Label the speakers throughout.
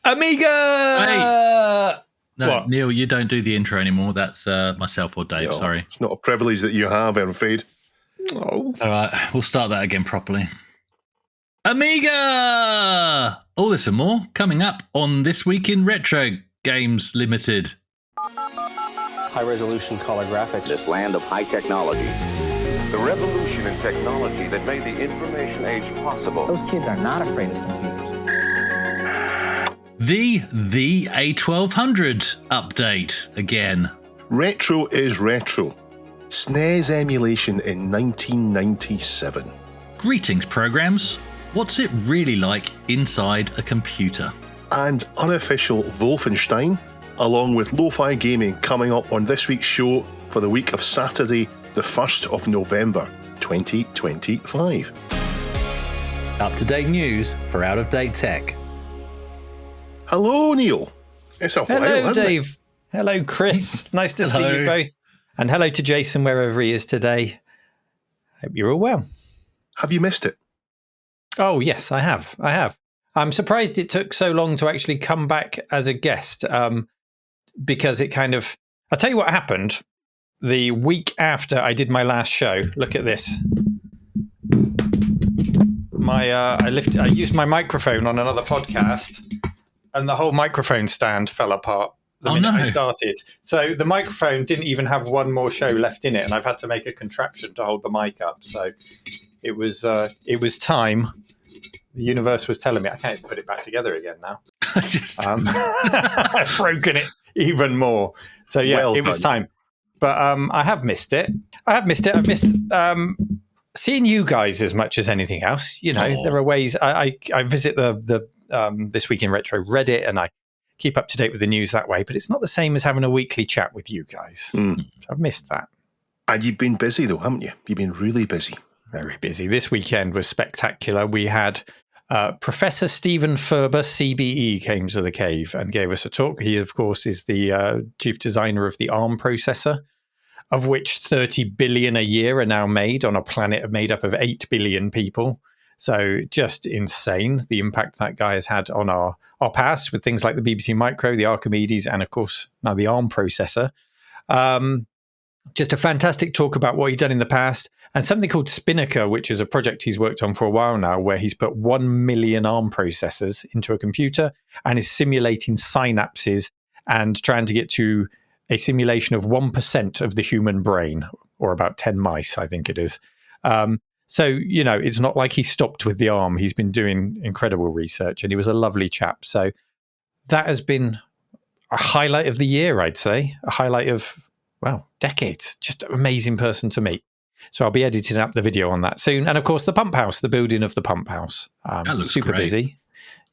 Speaker 1: Amiga!
Speaker 2: No,
Speaker 1: What?
Speaker 2: Neil, you don't do the intro anymore. That's myself or Dave, sorry.
Speaker 3: It's not a privilege that you have, I'm afraid.
Speaker 1: Oh.
Speaker 2: All right, we'll start that again properly. Amiga! All this and more coming up on This Week in Retro Games Limited.
Speaker 4: High-resolution color graphics.
Speaker 5: This land of high technology.
Speaker 6: The revolution in technology that made the information age possible.
Speaker 7: Those kids are not afraid of computers.
Speaker 2: The A1200 update again.
Speaker 3: Retro is retro. SNES emulation in 1997.
Speaker 2: Greetings, programs. What's it really like inside a computer?
Speaker 3: And unofficial Wolfenstein, along with lo-fi gaming coming up on this week's show for the week of Saturday, the 1st of November, 2025.
Speaker 8: Up-to-date news for out-of-date tech.
Speaker 3: Hello, Neil. It's a while,
Speaker 1: Hello,
Speaker 3: hasn't
Speaker 1: Dave.
Speaker 3: it?
Speaker 1: Hello, Chris. Nice to see
Speaker 2: Hello.
Speaker 1: you both. And hello to Jason, wherever he is today. Hope you're all well.
Speaker 3: Have you missed it?
Speaker 1: Oh, yes, I have. I'm surprised it took so long to actually come back as a guest, because it kind of... I'll tell you what happened. The week after I did my last show, look at this. I used my microphone on another podcast, and the whole microphone stand fell apart the minute I started. So the microphone didn't even have one more show left in it, and I've had to make a contraption to hold the mic up. So it was time. The universe was telling me I can't put it back together again now. I've broken it even more. So yeah,
Speaker 3: Well
Speaker 1: it was
Speaker 3: done.
Speaker 1: time. But I have missed it. I've missed seeing you guys as much as anything else. You know, there are ways I visit the This Week in Retro Reddit, and I keep up to date with the news that way. But it's not the same as having a weekly chat with you guys.
Speaker 3: Mm.
Speaker 1: I've missed that.
Speaker 3: And you've been busy though, haven't you? You've been really busy.
Speaker 1: Very busy. This weekend was spectacular. We had Professor Stephen Ferber, CBE, came to the cave and gave us a talk. He, of course, is the chief designer of the ARM processor, of which 30 billion a year are now made on a planet made up of 8 billion people. So just insane, the impact that guy has had on our past with things like the BBC Micro, the Archimedes, and, of course, now the ARM processor. Just a fantastic talk about what he'd done in the past, and something called Spinnaker, which is a project he's worked on for a while now, where he's put 1 million ARM processors into a computer and is simulating synapses and trying to get to a simulation of 1% of the human brain, or about 10 mice, I think it is. So, you know, it's not like he stopped with the ARM. He's been doing incredible research, and he was a lovely chap. So that has been a highlight of the year, I'd say, a highlight of, well, decades. Just an amazing person to meet. So I'll be editing up the video on that soon. And of course, the pump house, the building of the pump house.
Speaker 2: That looks
Speaker 1: super
Speaker 2: great.
Speaker 1: busy.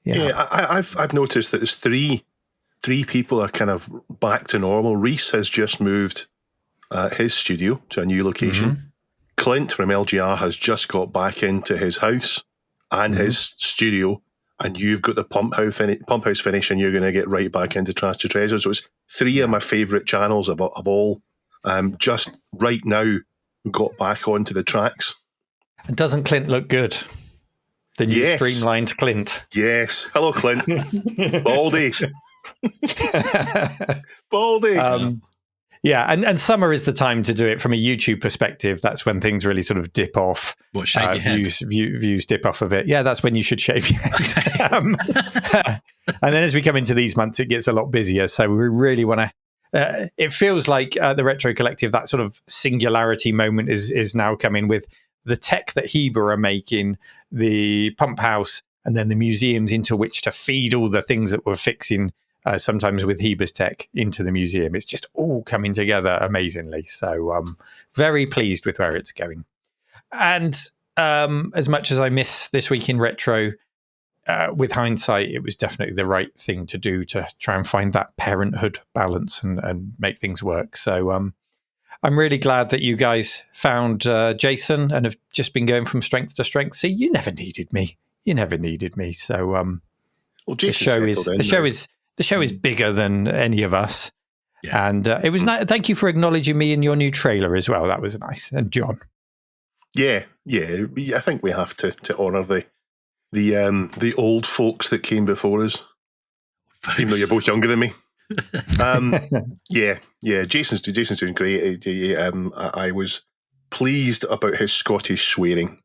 Speaker 3: Yeah, I've noticed that there's three people are kind of back to normal. Reese has just moved his studio to a new location.
Speaker 1: Mm-hmm.
Speaker 3: Clint from LGR has just got back into his house and his studio, and you've got the pump house finish, and you're going to get right back into Trash to Treasure. So it's three of my favourite channels of all. Just right now got back onto the tracks.
Speaker 1: And doesn't Clint look good? The new
Speaker 3: Yes.
Speaker 1: streamlined Clint.
Speaker 3: Yes. Hello, Clint. Baldy. Baldy.
Speaker 1: Yeah, and summer is the time to do it from a YouTube perspective. That's when things really sort of dip off.
Speaker 2: What, shave your head?
Speaker 1: Views dip off a bit. Yeah, that's when you should shave your head. And then as we come into these months, it gets a lot busier. So we really want to... it feels like the Retro Collective, that sort of singularity moment is now coming with the tech that Heba are making, the pump house, and then the museums into which to feed all the things that we're fixing, sometimes with Heba's tech, into the museum. It's just all coming together amazingly. So very pleased with where it's going. And as much as I miss This Week in Retro, with hindsight, it was definitely the right thing to do to try and find that parenthood balance and make things work. So I'm really glad that you guys found Jason and have just been going from strength to strength. See, you never needed me. So
Speaker 3: Well,
Speaker 1: the show is bigger than any of us.
Speaker 2: Yeah.
Speaker 1: And it was nice. Thank you for acknowledging me in your new trailer as well. That was nice. And John.
Speaker 3: Yeah. I think we have to honour the old folks that came before us. even though you're both younger than me. Yeah. Jason's doing great. I was pleased about his Scottish swearing.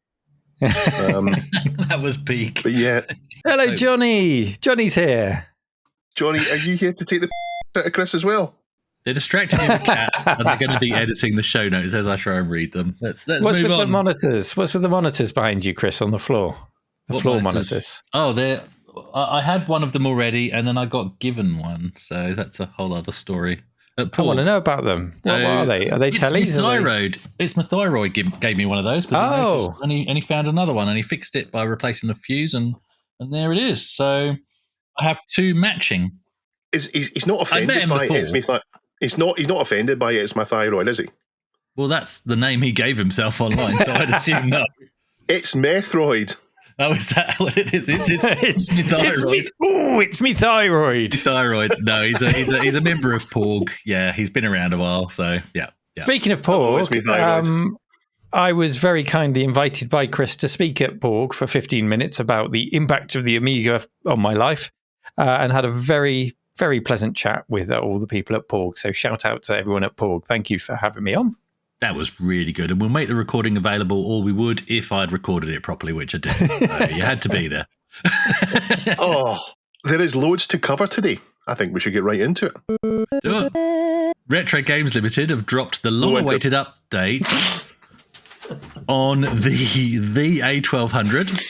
Speaker 2: That was peak.
Speaker 3: But yeah,
Speaker 1: Hello, Johnny. Johnny's here.
Speaker 3: Johnny, are you here to take the out of Chris as well?
Speaker 2: They're distracting me with cats, and they're going to be editing the show notes as I try and read them. Let's
Speaker 1: What's
Speaker 2: move
Speaker 1: with
Speaker 2: on.
Speaker 1: the monitors? What's with the monitors behind you, Chris, on the floor? The
Speaker 2: What
Speaker 1: floor monitors.
Speaker 2: Oh, I had one of them already, and then I got given one, so that's a whole other story.
Speaker 1: I want to know about them. What are they? Are they tellies?
Speaker 2: It's my thyroid. It's my thyroid gave me one of those.
Speaker 1: Oh.
Speaker 2: He and he found another one, and he fixed it by replacing the fuse, and there it is. So I have two matching.
Speaker 3: He's not offended by it. It's my He's not offended by it. It's my thyroid, is he?
Speaker 2: Well, that's the name he gave himself online, so I'd assume no.
Speaker 3: It's Methroid.
Speaker 2: Oh, is that what it is? It's me thyroid.
Speaker 1: It's me thyroid.
Speaker 2: Thyroid. No, he's a member of Porg. Yeah, he's been around a while. So yeah.
Speaker 1: Speaking of Porg, I was very kindly invited by Chris to speak at Porg for 15 minutes about the impact of the Amiga on my life, and had a very, very pleasant chat with all the people at Porg. So shout out to everyone at Porg. Thank you for having me on.
Speaker 2: That was really good. And we'll make the recording available, or we would if I'd recorded it properly, which I didn't. So you had to be there.
Speaker 3: There is loads to cover today. I think we should get right into it.
Speaker 2: Let's do it. Retro Games Limited have dropped the long-awaited update on the A1200.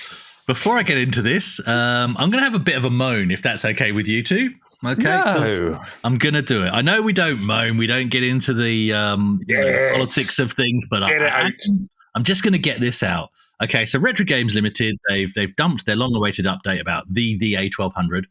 Speaker 2: Before I get into this, I'm going to have a bit of a moan, if that's okay with you two. Okay,
Speaker 1: no.
Speaker 2: I'm going to do it. I know we don't moan, we don't get into the politics of things, but I'm just going to get this out. Okay, so Retro Games Limited, they've dumped their long-awaited update about the A1200,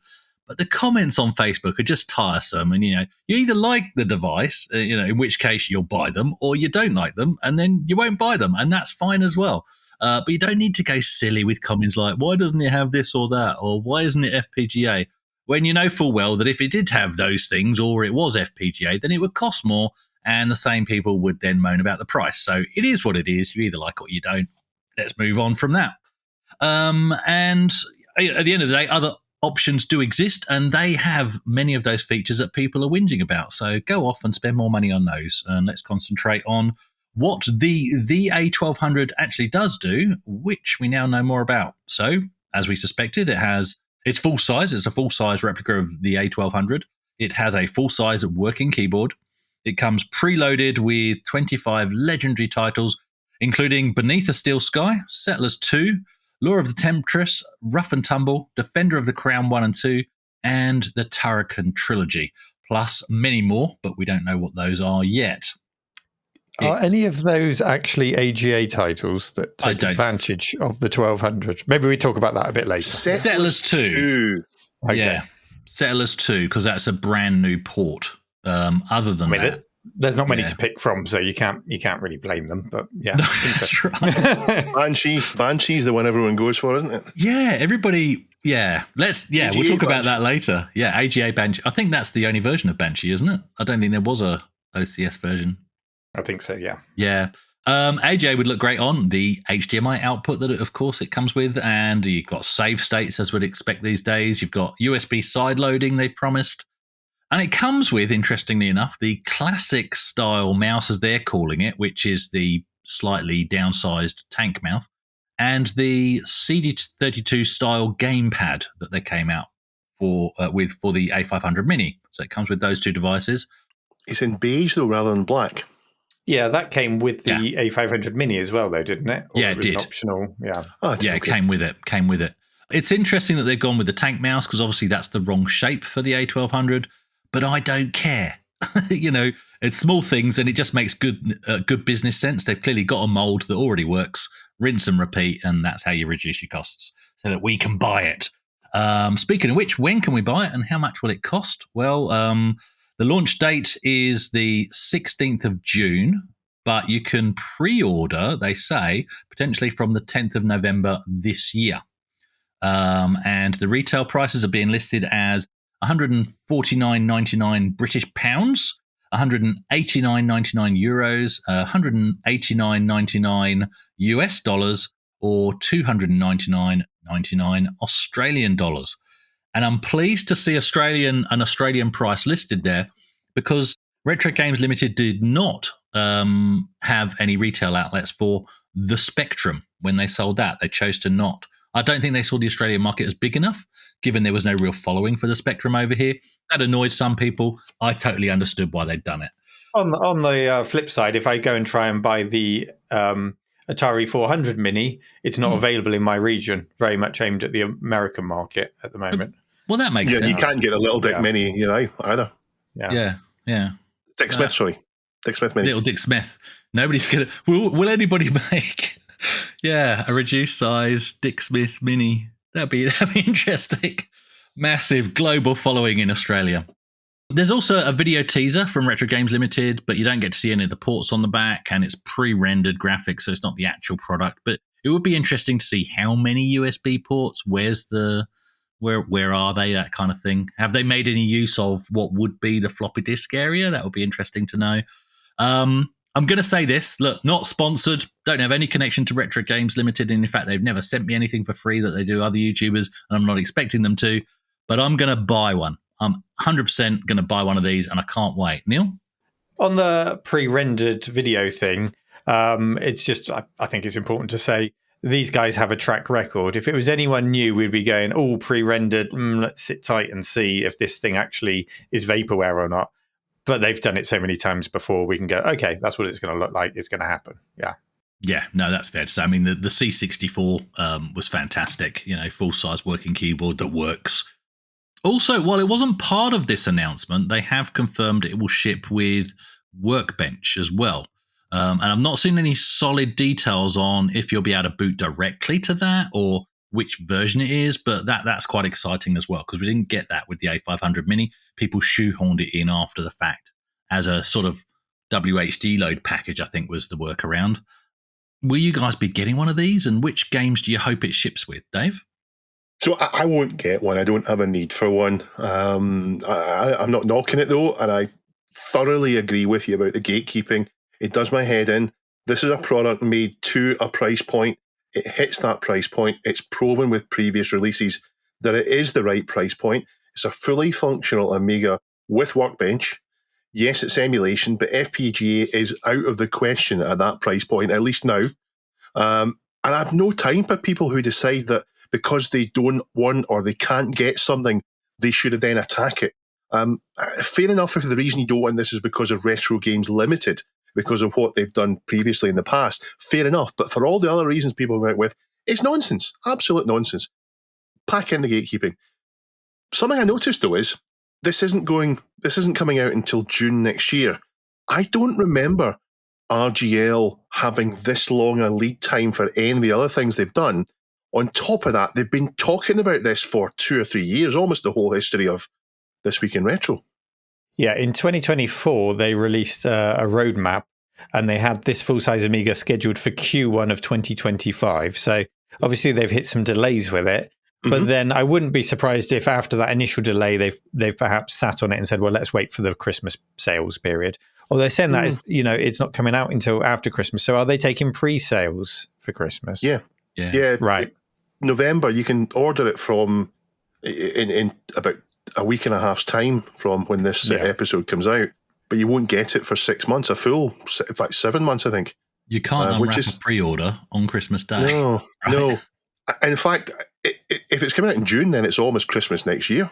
Speaker 2: but the comments on Facebook are just tiresome. And you either like the device, in which case you'll buy them, or you don't like them, and then you won't buy them, and that's fine as well. But you don't need to go silly with comments like, why doesn't it have this or that? Or why isn't it FPGA? When you know full well that if it did have those things or it was FPGA, then it would cost more and the same people would then moan about the price. So it is what it is. You either like it or you don't. Let's move on from that. And at the end of the day, other options do exist and they have many of those features that people are whinging about. So go off and spend more money on those. And let's concentrate on what the A1200 actually does do, which we now know more about. So, as we suspected, it's full size. It's a full size replica of the A1200. It has a full size working keyboard. It comes preloaded with 25 legendary titles, including Beneath a Steel Sky, Settlers 2, Lure of the Temptress, Rough and Tumble, Defender of the Crown 1 and 2, and the Turrican Trilogy, plus many more, but we don't know what those are yet.
Speaker 1: Are any of those actually AGA titles that take advantage of the 1200? Maybe we talk about that a bit later.
Speaker 2: Settlers 2.
Speaker 1: Okay.
Speaker 2: Yeah, Settlers 2, because that's a brand new port. Other than that,
Speaker 1: there's not many to pick from, so you can't really blame them. But yeah,
Speaker 2: no, that's right.
Speaker 3: Banshee's the one everyone goes for, isn't it?
Speaker 2: Yeah, everybody. Yeah, we'll talk about that later. Yeah, AGA Banshee. I think that's the only version of Banshee, isn't it? I don't think there was a OCS version.
Speaker 1: I think so, yeah.
Speaker 2: Yeah. AGA would look great on the HDMI output that, of course, it comes with. And you've got save states, as we'd expect these days. You've got USB side loading, they promised. And it comes with, interestingly enough, the classic style mouse, as they're calling it, which is the slightly downsized tank mouse, and the CD32 style gamepad that they came out for the A500 Mini. So it comes with those two devices.
Speaker 3: It's in beige, though, rather than black.
Speaker 1: Yeah, that came with the A500 Mini as well, though, didn't it? Or
Speaker 2: it
Speaker 1: was
Speaker 2: did.
Speaker 1: An optional, yeah.
Speaker 3: Oh,
Speaker 2: yeah,
Speaker 3: okay.
Speaker 2: It came with it. It's interesting that they've gone with the tank mouse because obviously that's the wrong shape for the A1200, but I don't care. It's small things and it just makes good business sense. They've clearly got a mold that already works, rinse and repeat, and that's how you reduce your costs so that we can buy it. Speaking of which, when can we buy it and how much will it cost? Well, the launch date is the 16th of June, but you can pre-order, they say, potentially from the 10th of November this year. And the retail prices are being listed as £149.99 British pounds, €189.99 euros, $189.99 US dollars, or $299.99 Australian dollars. And I'm pleased to see an Australian price listed there, because Retro Games Limited did not have any retail outlets for the Spectrum when they sold that. They chose to not. I don't think they saw the Australian market as big enough, given there was no real following for the Spectrum over here. That annoyed some people. I totally understood why they'd done it.
Speaker 1: On the flip side, if I go and try and buy the Atari 400 Mini, it's not available in my region, very much aimed at the American market at the moment.
Speaker 2: Well, that makes sense.
Speaker 3: You can't get a Little Dick Mini, either.
Speaker 2: Yeah.
Speaker 3: Dick Smith, sorry. Dick Smith Mini.
Speaker 2: Little Dick Smith. Nobody's going to... Will anybody make... a reduced size Dick Smith Mini? That'd be interesting. Massive global following in Australia. There's also a video teaser from Retro Games Limited, but you don't get to see any of the ports on the back, and it's pre-rendered graphics, so it's not the actual product. But it would be interesting to see how many USB ports, where are they, that kind of thing. Have they made any use of what would be the floppy disk area? That would be interesting to know. I'm going to say this. Look, not sponsored, don't have any connection to Retro Games Limited, and in fact, they've never sent me anything for free that they do other YouTubers, and I'm not expecting them to, but I'm going to buy one. I'm 100% going to buy one of these, and I can't wait. Neil?
Speaker 1: On the pre-rendered video thing, it's just, I think it's important to say, these guys have a track record. If it was anyone new, we'd be going, pre-rendered, let's sit tight and see if this thing actually is vaporware or not. But they've done it so many times before, we can go, okay, that's what it's going to look like. It's going to happen. Yeah.
Speaker 2: Yeah, no, that's fair to say. I mean, the C64 was fantastic, full-size working keyboard that works. Also, while it wasn't part of this announcement, they have confirmed it will ship with Workbench as well. And I've not seen any solid details on if you'll be able to boot directly to that or which version it is, but that's quite exciting as well, because we didn't get that with the A500 Mini. People shoehorned it in after the fact as a sort of WHD load package, I think was the workaround. Will you guys be getting one of these, and which games do you hope it ships with, Dave?
Speaker 3: So I won't get one. I don't have a need for one. I'm not knocking it, though, and I thoroughly agree with you about the gatekeeping. It does my head in. This is a product made to a price point. It hits that price point. It's proven with previous releases that it is the right price point. It's a fully functional Amiga with Workbench. Yes, it's emulation, but FPGA is out of the question at that price point, at least now. And I have no time for people who decide that because they don't want or they can't get something, they should then attack it. Fair enough if the reason you don't want this is because of Retro Games Limited, because of what they've done previously in the past. Fair enough. But for all the other reasons people went with, it's nonsense. Absolute nonsense. Pack in the gatekeeping. Something I noticed, though, is this isn't coming out until June next year. I don't remember RGL having this long a lead time for any of the other things they've done. On top of that, they've been talking about this for 2 or 3 years, almost the whole history of This Week in Retro.
Speaker 1: Yeah, in 2024, they released a roadmap, and they had this full-size Amiga scheduled for Q1 of 2025. So obviously they've hit some delays with it. But then I wouldn't be surprised if after that initial delay, they've perhaps sat on it and said, well, let's wait for the Christmas sales period. Or they're saying that is, it's not coming out until after Christmas. So are they taking pre-sales for Christmas?
Speaker 3: Yeah.
Speaker 1: Right.
Speaker 3: November, you can order it from in about a week and a half's time from when this episode comes out, but you won't get it for 6 months, in fact, 7 months, I think.
Speaker 2: You can't unwrap a pre-order on Christmas Day.
Speaker 3: No,
Speaker 2: right?
Speaker 3: No. In fact, if it's coming out in June, then it's almost Christmas next year.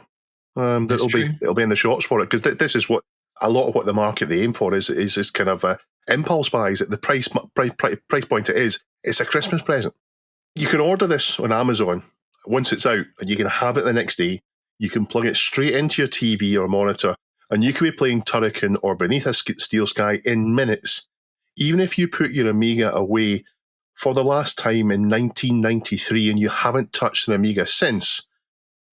Speaker 3: It'll be in the shops for it, because this is what a lot of what the market they aim for is this kind of impulse buys at the price point it is. It's a Christmas present. You can order this on Amazon once it's out, and you can have it the next day. You can plug it straight into your TV or monitor, and you can be playing Turrican or Beneath a Steel Sky in minutes. Even if you put your Amiga away for the last time in 1993 and you haven't touched an Amiga since,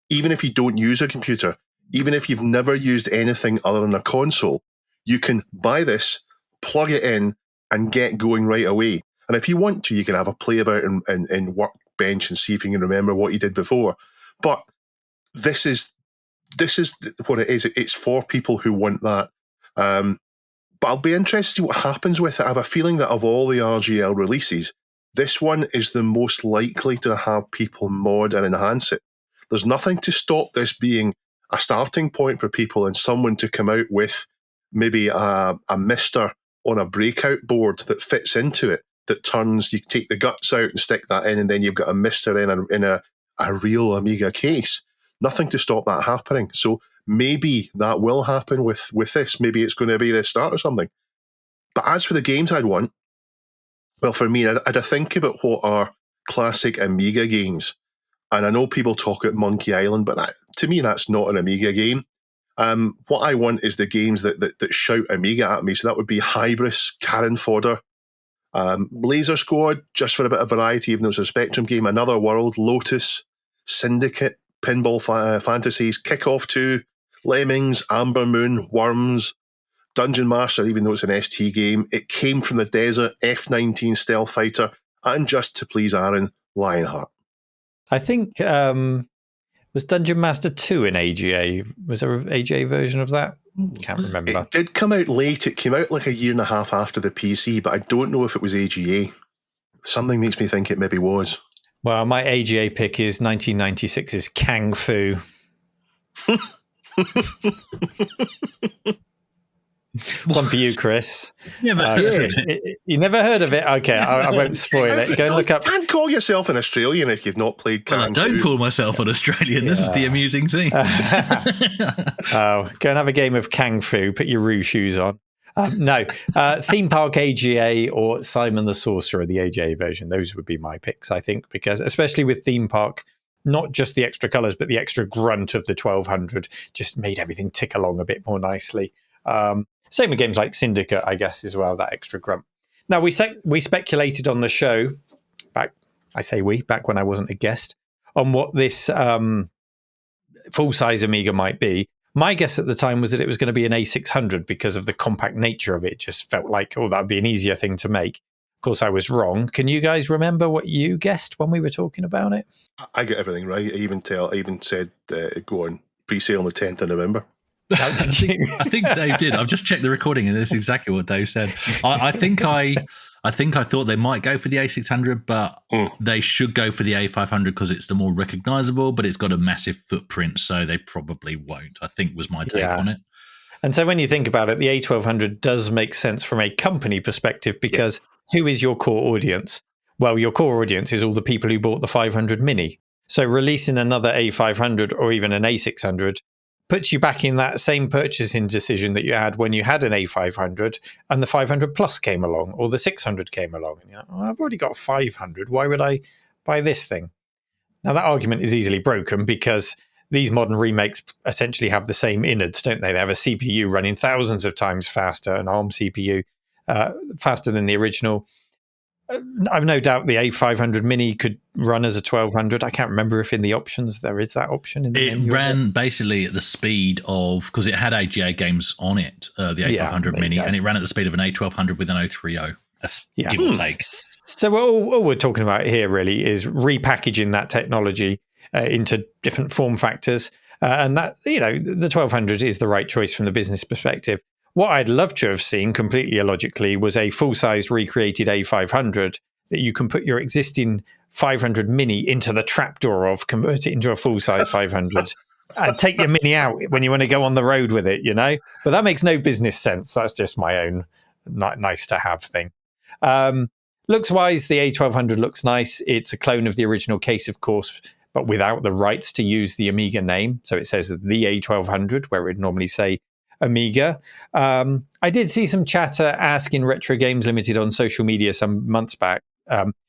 Speaker 3: even if you don't use a computer, even if you've never used anything other than a console, you can buy this, plug it in, and get going right away. And if you want to, you can have a play about in Workbench and see if you can remember what you did before. But this is what it is. It's for people who want that. But I'll be interested to see what happens with it. I have a feeling that of all the RGL releases, this one is the most likely to have people mod and enhance it. There's nothing to stop this being a starting point for people and someone to come out with maybe a mister on a breakout board that fits into it, that turns, you take the guts out and stick that in, and then you've got a mister in a real Amiga case. Nothing to stop that happening. So maybe that will happen with this. Maybe it's going to be the start of something. But as for the games I'd want, well, for me, I'd think about what are classic Amiga games. And I know people talk about Monkey Island, but to me, that's not an Amiga game. What I want is the games that shout Amiga at me. So that would be Hybris, Cannon Fodder, Laser Squad, just for a bit of variety, even though it's a Spectrum game, Another World, Lotus, Syndicate, Pinball Fantasies, Kickoff 2, Lemmings, Amber Moon, Worms, Dungeon Master, even though it's an ST game, It Came from the Desert, F-19 Stealth Fighter, and just to please Aaron, Lionheart.
Speaker 1: I think, was Dungeon Master 2 in AGA? Was there an AGA version of that? Can't remember.
Speaker 3: It did come out late. It came out like a year and a half after the PC, but I don't know if it was AGA. Something makes me think it maybe was.
Speaker 1: Well, my AGA pick is 1996's Kang Fu. One for you, Chris.
Speaker 2: You
Speaker 1: never heard of it? Okay, I won't spoil it. Go and look up.
Speaker 3: You can't call yourself an Australian if you've not played Kang
Speaker 2: Well, I don't call myself an Australian. This is the amusing thing.
Speaker 1: Go and have a game of Kang Fu. Put your Roo shoes on. No, Theme Park AGA or Simon the Sorcerer, the AGA version. Those would be my picks, I think, because especially with Theme Park, not just the extra colours, but the extra grunt of the 1200 just made everything tick along a bit more nicely. Same with games like Syndicate, I guess, as well, that extra grunt. Now, we speculated on the show, back when I wasn't a guest, on what this full-size Amiga might be. My guess at the time was that it was going to be an A600 because of the compact nature of it. It just felt like, that would be an easier thing to make. Of course, I was wrong. Can you guys remember what you guessed when we were talking about it?
Speaker 3: I get everything right. I even said go on pre-sale on the 10th of November.
Speaker 2: I think Dave did. I've just checked the recording, and it's exactly what Dave said. I think I thought they might go for the A600, but they should go for the A500 because it's the more recognisable, but it's got a massive footprint, so they probably won't, I think was my take on it.
Speaker 1: And so when you think about it, the A1200 does make sense from a company perspective because who is your core audience? Well, your core audience is all the people who bought the 500 Mini. So releasing another A500 or even an A600 puts you back in that same purchasing decision that you had when you had an A500 and the 500 Plus came along or the 600 came along. And you're like, I've already got 500. Why would I buy this thing? Now, that argument is easily broken because these modern remakes essentially have the same innards, don't they? They have a CPU running thousands of times faster, an ARM CPU, faster than the original. I've no doubt the A500 Mini could run as a 1200. I can't remember if in the options there is that option.
Speaker 2: It ran basically at the speed of, because it had AGA games on it, the A500 Mini, and it ran at the speed of an A1200 with an 030. That's give or take.
Speaker 1: So all we're talking about here really is repackaging that technology into different form factors. And that, the 1200 is the right choice from the business perspective. What I'd love to have seen, completely illogically, was a full-sized recreated A500 that you can put your existing 500 Mini into the trapdoor of, convert it into a full-size 500, and take your Mini out when you want to go on the road with it, But that makes no business sense. That's just my own nice-to-have thing. Looks-wise, the A1200 looks nice. It's a clone of the original case, of course, but without the rights to use the Amiga name. So it says the A1200, where it would normally say Amiga. I did see some chatter asking Retro Games Limited on social media some months back,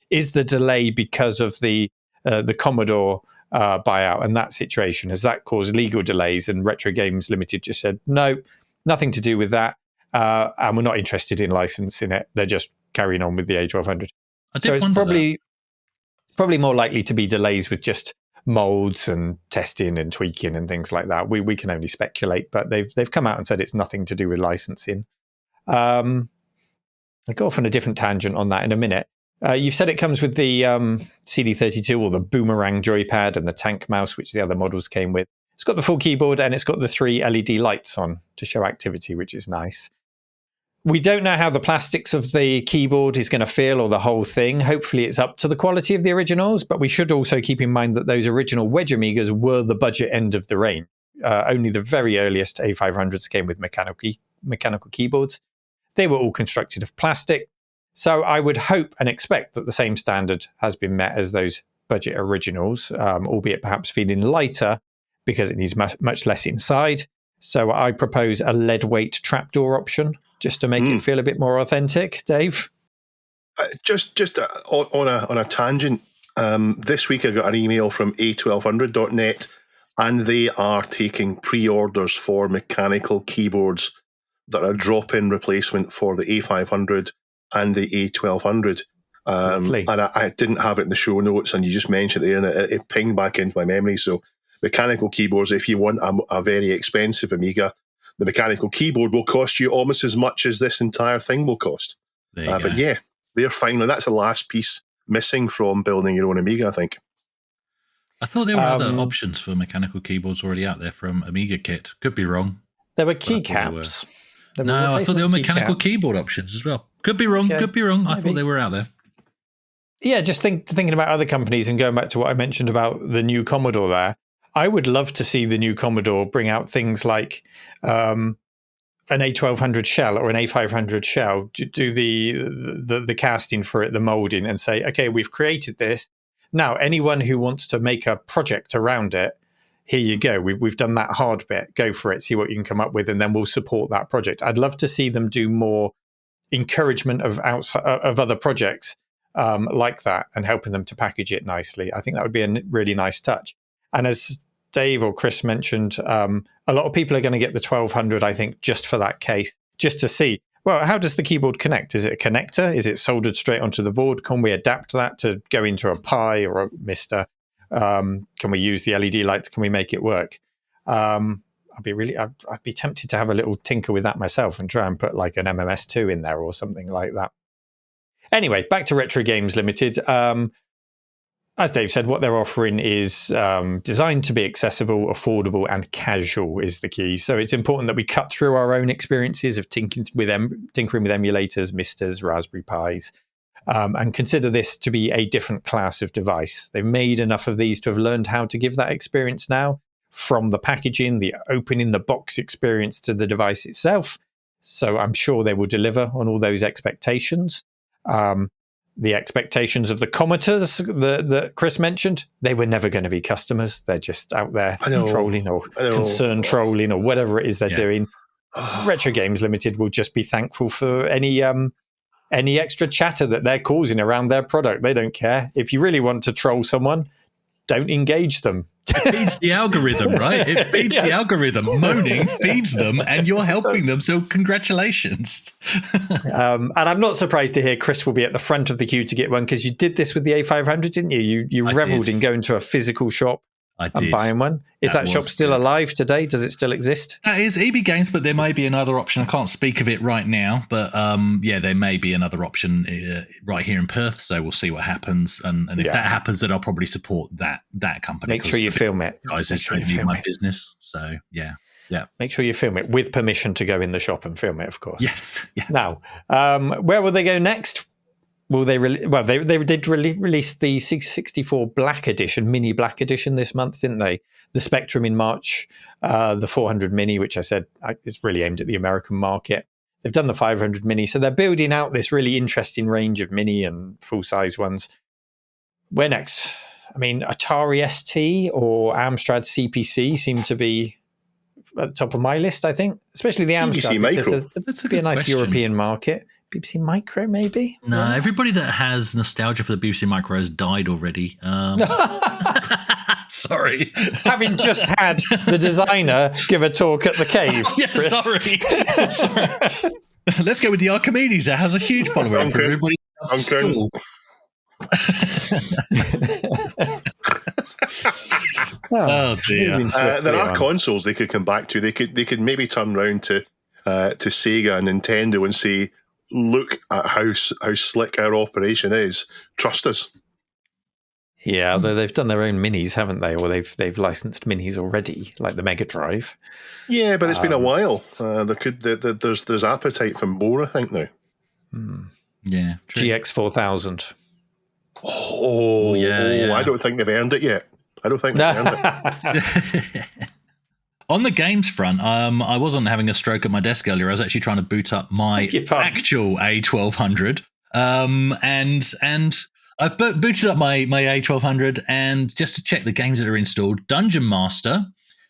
Speaker 1: is the delay because of the Commodore buyout and that situation? Has that caused legal delays? And Retro Games Limited just said, no, nothing to do with that. And we're not interested in licensing it. They're just carrying on with the A1200. So it's probably more likely to be delays with just molds and testing and tweaking and things like that. We can only speculate, but they've come out and said it's nothing to do with licensing. I'll go off on a different tangent on that in a minute. You've said it comes with the CD32 or the Boomerang joypad and the Tank mouse, which the other models came with. It's got the full keyboard and it's got the 3 LED lights on to show activity, which is nice. We don't know how the plastics of the keyboard is going to feel or the whole thing. Hopefully it's up to the quality of the originals, but we should also keep in mind that those original Wedge Amigas were the budget end of the range. Only the very earliest A500s came with mechanical keyboards. They were all constructed of plastic. So I would hope and expect that the same standard has been met as those budget originals, albeit perhaps feeling lighter because it needs much less inside. So I propose a lead weight trapdoor option just to make it feel a bit more authentic. Dave?
Speaker 3: Just on a tangent, this week I got an email from A1200.net, and they are taking pre-orders for mechanical keyboards that are drop-in replacement for the A500 and the A1200. And I didn't have it in the show notes, and you just mentioned it there, and it pinged back into my memory. So mechanical keyboards, if you want a very expensive Amiga, the mechanical keyboard will cost you almost as much as this entire thing will cost. But yeah, they're fine. And that's the last piece missing from building your own Amiga, I think.
Speaker 2: I thought there were other options for mechanical keyboards already out there from Amiga Kit. Could be wrong.
Speaker 1: There were keycaps.
Speaker 2: I thought there were mechanical keyboard options as well. Could be wrong. Okay. Could be wrong. I thought they were out there.
Speaker 1: Yeah, just thinking about other companies and going back to what I mentioned about the new Commodore there, I would love to see the new Commodore bring out things like an A1200 shell or an A500 shell, do the casting for it, the molding, and say, okay, we've created this. Now, anyone who wants to make a project around it, here you go. We've done that hard bit. Go for it. See what you can come up with, and then we'll support that project. I'd love to see them do more encouragement of other projects like that and helping them to package it nicely. I think that would be a really nice touch. And as Dave or Chris mentioned, a lot of people are going to get the 1200, I think, just for that case, just to see, well, how does the keyboard connect? Is it a connector? Is it soldered straight onto the board? Can we adapt that to go into a Pi or a Mister? Can we use the LED lights? Can we make it work? I'd be tempted to have a little tinker with that myself and try and put like an MMS2 in there or something like that. Anyway, back to Retro Games Limited. As Dave said, what they're offering is designed to be accessible, affordable, and casual is the key. So it's important that we cut through our own experiences of tinkering with emulators, Misters, Raspberry Pis, and consider this to be a different class of device. They've made enough of these to have learned how to give that experience now, from the packaging, the opening the box experience to the device itself. So I'm sure they will deliver on all those expectations. The expectations of the commenters that Chris mentioned, they were never going to be customers. They're just out there trolling or concern trolling or whatever it is they're doing. Retro Games Limited will just be thankful for any extra chatter that they're causing around their product. They don't care. If you really want to troll someone, don't engage them.
Speaker 2: It feeds the algorithm, right? It feeds the algorithm. Moaning feeds them, and you're helping them. So congratulations.
Speaker 1: And I'm not surprised to hear Chris will be at the front of the queue to get one, because you did this with the A500, didn't you? You reveled in going to a physical shop and buying one. Is that shop still alive today? Does it still exist?
Speaker 2: That is EB Games, but there may be another option. I can't speak of it right now, but there may be another option right here in Perth. So we'll see what happens, and if that happens, then I'll probably support that company.
Speaker 1: Make sure you film it.
Speaker 2: Guys, it's really my business. So yeah.
Speaker 1: Make sure you film it with permission to go in the shop and film it, of course.
Speaker 2: Yes. Yeah.
Speaker 1: Now, where will they go next? Will they? They did release the 664 Black Edition, Mini Black Edition this month, didn't they? The Spectrum in March, the 400 Mini, which I said is really aimed at the American market. They've done the 500 Mini, so they're building out this really interesting range of mini and full size ones. Where next? I mean, Atari ST or Amstrad CPC seem to be at the top of my list, I think, especially the Amstrad.
Speaker 3: BBC Micro.
Speaker 1: That'd be a nice European market. BBC Micro, maybe?
Speaker 2: No, everybody that has nostalgia for the BBC Micro has died already. Sorry.
Speaker 1: Having just had the designer give a talk at the cave.
Speaker 2: Sorry. Let's go with the Archimedes. That has a huge following for everybody at school.
Speaker 3: Oh dear. There are consoles they could come back to. They could maybe turn around to Sega and Nintendo and say, look at how slick our operation is. Trust us.
Speaker 1: Yeah, although they've done their own minis, haven't they? Or they've licensed minis already, like the Mega Drive.
Speaker 3: Yeah, but it's been a while. There's appetite for more, I think, now.
Speaker 2: Yeah, true.
Speaker 1: GX4000.
Speaker 2: Yeah.
Speaker 3: I don't think they've earned it yet. I don't think they've earned it.
Speaker 2: On the games front, I wasn't having a stroke at my desk earlier. I was actually trying to boot up my actual A1200. And I've booted up my A1200 and just to check the games that are installed. Dungeon Master.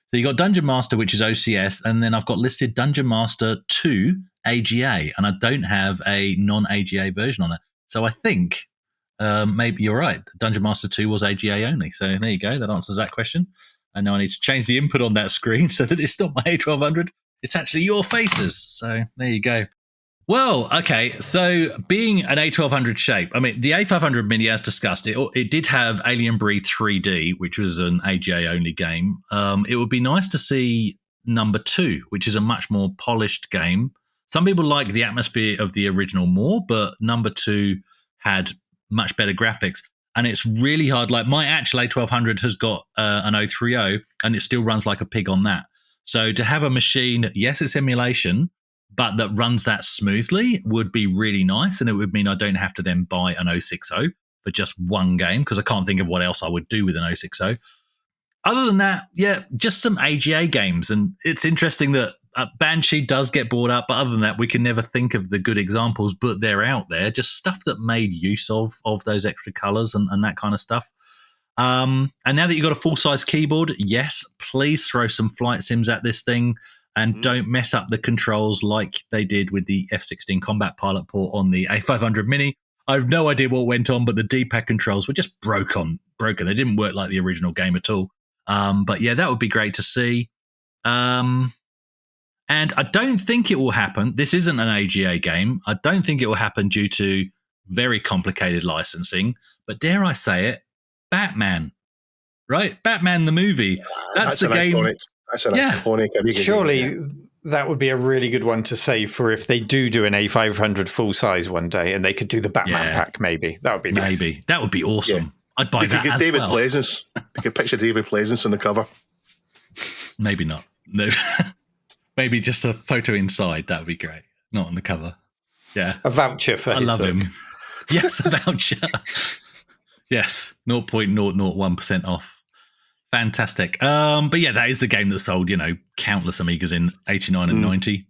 Speaker 2: So you got Dungeon Master, which is OCS, and then I've got listed Dungeon Master 2 AGA, and I don't have a non-AGA version on it. So I think maybe you're right. Dungeon Master 2 was AGA only. So there you go. That answers that question. And now I need to change the input on that screen so that it's not my A1200. It's actually your faces. So there you go. Well, okay. So being an A1200 shape, I mean, the A500 Mini, as discussed, it did have Alien Breed 3D, which was an AGA only game. It would be nice to see number 2, which is a much more polished game. Some people like the atmosphere of the original more, but number 2 had much better graphics. And it's really hard. Like my actual A1200 has got an 030, and it still runs like a pig on that. So to have a machine, yes, it's emulation, but that runs that smoothly would be really nice. And it would mean I don't have to then buy an 060 for just one game, because I can't think of what else I would do with an 060. Other than that, yeah, just some AGA games. And it's interesting that Banshee does get brought up, but other than that, we can never think of the good examples, but they're out there. Just stuff that made use of those extra colors and that kind of stuff. And now that you've got a full-size keyboard, yes, please throw some flight sims at this thing and don't mess up the controls like they did with the F-16 Combat Pilot port on the A500 Mini. I have no idea what went on, but the D-pad controls were just broken. They didn't work like the original game at all. But yeah, that would be great to see. And I don't think it will happen. This isn't an AGA game. I don't think it will happen due to very complicated licensing. But dare I say it, Batman, right? Batman the movie. That's the game.
Speaker 3: Iconic. That's an iconic.
Speaker 1: Surely that would be a really good one to save for if they do an A500 full size one day, and they could do the Batman pack. Maybe that would be nice.
Speaker 2: Maybe that would be awesome. Yeah. I'd buy that.
Speaker 3: You could David Pleasance. You could picture David Pleasance on the cover.
Speaker 2: Maybe not. No. Maybe just a photo inside. That would be great. Not on the cover. Yeah.
Speaker 1: A voucher for his book.
Speaker 2: Him. Yes, a voucher. Yes. 0.001% off. Fantastic. But yeah, that is the game that sold, countless Amigas in 89 and 90.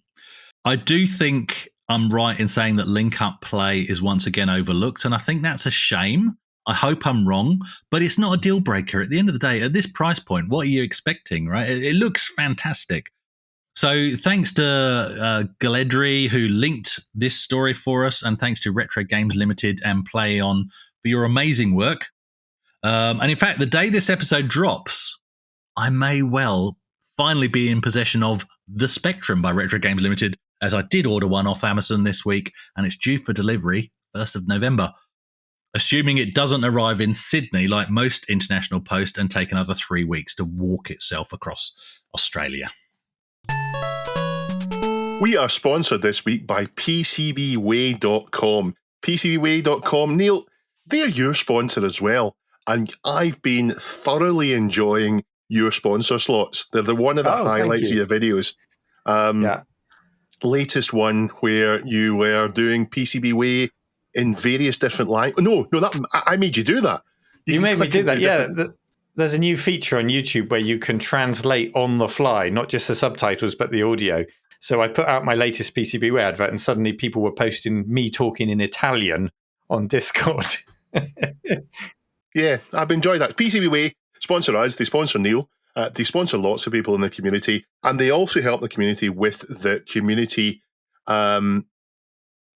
Speaker 2: I do think I'm right in saying that link-up play is once again overlooked, and I think that's a shame. I hope I'm wrong, but it's not a deal breaker. At the end of the day, at this price point, what are you expecting, right? It looks fantastic. So thanks to Galedry, who linked this story for us, and thanks to Retro Games Limited and Play On for your amazing work. And in fact, the day this episode drops, I may well finally be in possession of The Spectrum by Retro Games Limited, as I did order one off Amazon this week, and it's due for delivery 1st of November. Assuming it doesn't arrive in Sydney like most international post and take another 3 weeks to walk itself across Australia.
Speaker 3: We are sponsored this week by PCBWay.com. PCBWay.com, Neil, they're your sponsor as well. And I've been thoroughly enjoying your sponsor slots. They're one of the highlights of your videos. Latest one where you were doing PCBWay in various different languages. No, I made you do that.
Speaker 1: You made me do that, yeah. There's a new feature on YouTube where you can translate on the fly, not just the subtitles, but the audio. So I put out my latest PCBWay advert, and suddenly people were posting me talking in Italian on Discord.
Speaker 3: Yeah, I've enjoyed that. PCBWay sponsor us. They sponsor Neil. They sponsor lots of people in the community, and they also help the community with the community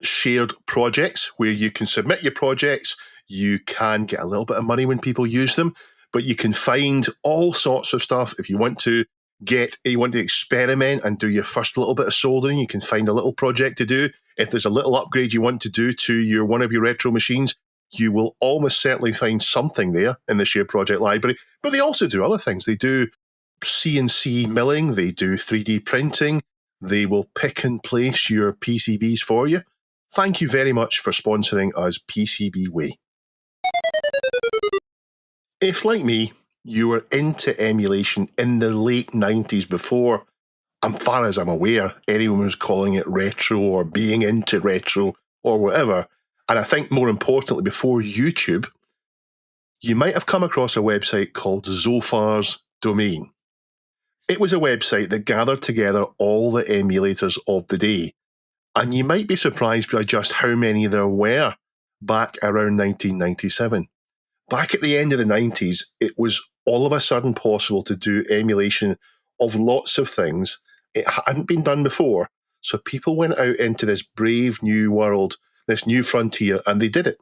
Speaker 3: shared projects where you can submit your projects. You can get a little bit of money when people use them, but you can find all sorts of stuff. If you want to experiment and do your first little bit of soldering, you can find a little project to do. If there's a little upgrade you want to do to one of your retro machines, you will almost certainly find something there in the shared project library. But they also do other things. They do CNC milling. They do 3D printing. They will pick and place your PCBs for you. Thank you very much for sponsoring us, PCBWay. If, like me, you were into emulation in the late 90s before, as far as I'm aware, anyone was calling it retro or being into retro or whatever, and I think more importantly, before YouTube, you might have come across a website called Zophar's Domain. It was a website that gathered together all the emulators of the day, and you might be surprised by just how many there were back around 1997. Back at the end of the 90s, it was all of a sudden possible to do emulation of lots of things. It hadn't been done before, so people went out into this brave new world, this new frontier, and they did it.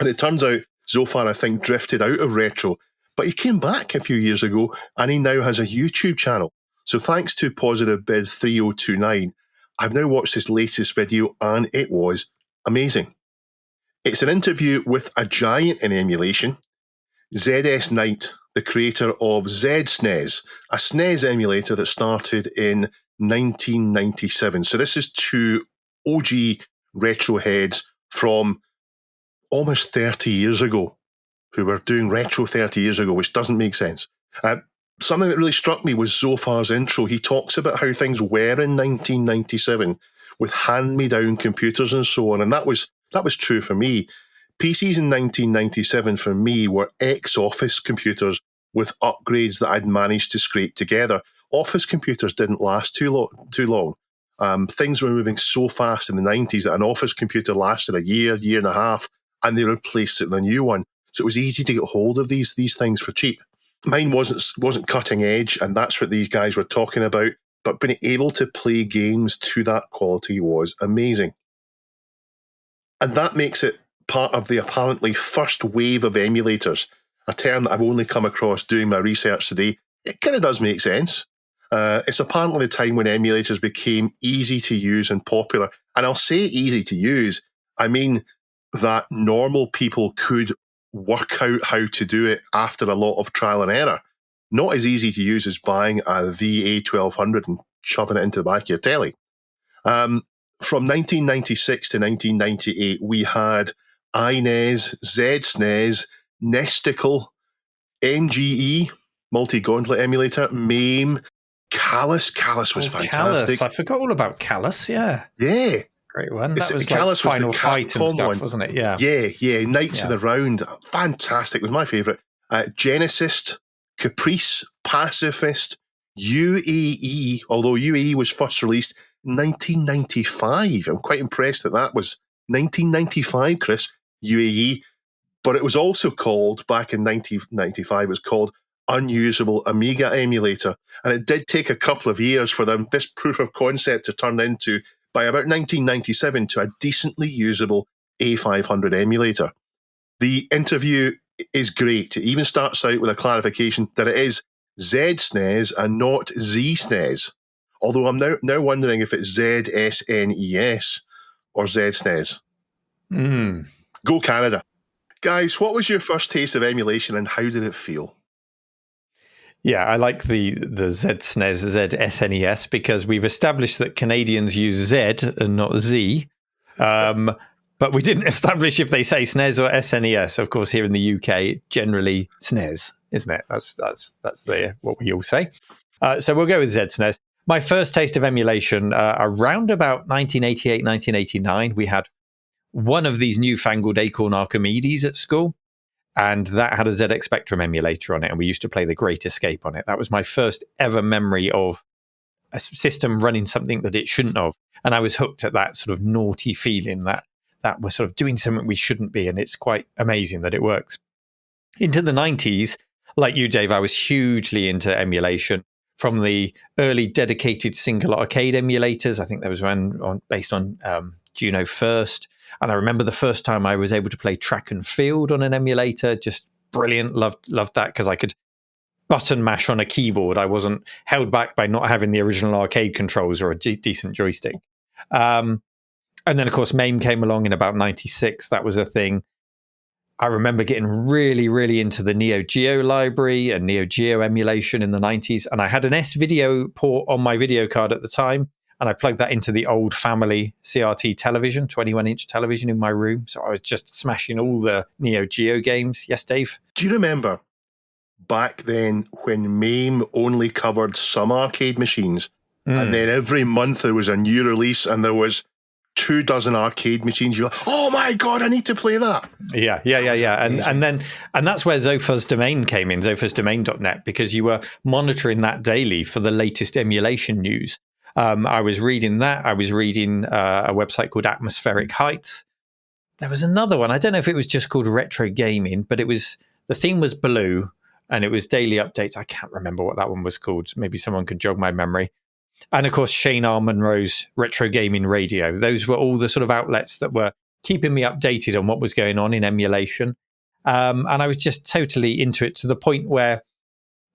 Speaker 3: And it turns out Zophar, I think, drifted out of retro, but he came back a few years ago, and he now has a YouTube channel. So thanks to Positive Bid 3029, I've now watched his latest video, and it was amazing. It's an interview with a giant in emulation, ZS Knight, the creator of ZSNES, a SNES emulator that started in 1997. So this is two OG retro heads from almost 30 years ago who were doing retro 30 years ago, which doesn't make sense. Something that really struck me was Zophar's intro. He talks about how things were in 1997 with hand-me-down computers and so on, and that was true for me. PCs in 1997 for me were ex-Office computers with upgrades that I'd managed to scrape together. Office computers didn't last too long. Things were moving so fast in the 90s that an Office computer lasted a year and a half, and they replaced it with a new one. So it was easy to get hold of these things for cheap. Mine wasn't cutting edge, and that's what these guys were talking about. But being able to play games to that quality was amazing. And that makes it part of the apparently first wave of emulators, a term that I've only come across doing my research today. It kind of does make sense. It's apparently the time when emulators became easy to use and popular. And I'll say easy to use, I mean that normal people could work out how to do it after a lot of trial and error. Not as easy to use as buying a THEA1200 and shoving it into the back of your telly. From 1996 to 1998, we had iNES, ZSNES, Nesticle, NGE, Multi-Gauntlet Emulator, MAME, Callus. Callus was fantastic.
Speaker 1: Callus. I forgot all about Callus, yeah.
Speaker 3: Yeah.
Speaker 1: Great one. That was
Speaker 3: Callus
Speaker 1: like Final
Speaker 3: was the
Speaker 1: Fight and stuff,
Speaker 3: one.
Speaker 1: wasn't it? Yeah.
Speaker 3: Yeah. Knights of the Round. Fantastic. It was my favourite. Genesis, Caprice, Pacifist, UAE, although UAE was first released in 1995. I'm quite impressed that was 1995, Chris, UAE. But it was also called, back in 1995, it was called Unusable Amiga Emulator. And it did take a couple of years for this proof of concept to turn into, by about 1997, to a decently usable A500 emulator. The interview is great. It even starts out with a clarification that it is ZSNES and not ZSNES. Although I'm now wondering if it's ZSNES or ZSNES. Go Canada. Guys, what was your first taste of emulation and how did it feel?
Speaker 1: Yeah, I like the ZSNES, ZSNES, because we've established that Canadians use Z and not Z. But we didn't establish if they say SNES or SNES. Of course, here in the UK, generally SNES, isn't it? That's what we all say. So we'll go with ZSNES. My first taste of emulation, around about 1988, 1989, we had one of these newfangled Acorn Archimedes at school, and that had a ZX Spectrum emulator on it, and we used to play The Great Escape on it. That was my first ever memory of a system running something that it shouldn't have, and I was hooked at that sort of naughty feeling that we're sort of doing something we shouldn't be, and it's quite amazing that it works. Into the 90s, like you, Dave, I was hugely into emulation. From the early dedicated single arcade emulators, I think there was one based on Juno First. And I remember the first time I was able to play Track and Field on an emulator. Just brilliant. Loved that because I could button mash on a keyboard. I wasn't held back by not having the original arcade controls or a decent joystick. And then, of course, MAME came along in about 96. That was a thing. I remember getting really, really into the Neo Geo library and Neo Geo emulation in the 90s. And I had an S-Video port on my video card at the time. and I plugged that into the old family CRT television, 21-inch television in my room. So I was just smashing all the Neo Geo games. Yes, Dave?
Speaker 3: Do you remember back then when MAME only covered some arcade machines, and then every month there was a new release and there was 24 arcade machines? You're like, oh my God, I need to play that.
Speaker 1: Yeah. And that's where Zofa's domain came in, zophasdomain.net, because you were monitoring that daily for the latest emulation news. I was reading that. I was reading a website called Atmospheric Heights. There was another one. I don't know if it was just called Retro Gaming, but the theme was blue and it was daily updates. I can't remember what that one was called. Maybe someone could jog my memory. And of course, Shane R. Monroe's Retro Gaming Radio. Those were all the sort of outlets that were keeping me updated on what was going on in emulation. And I was just totally into it, to the point where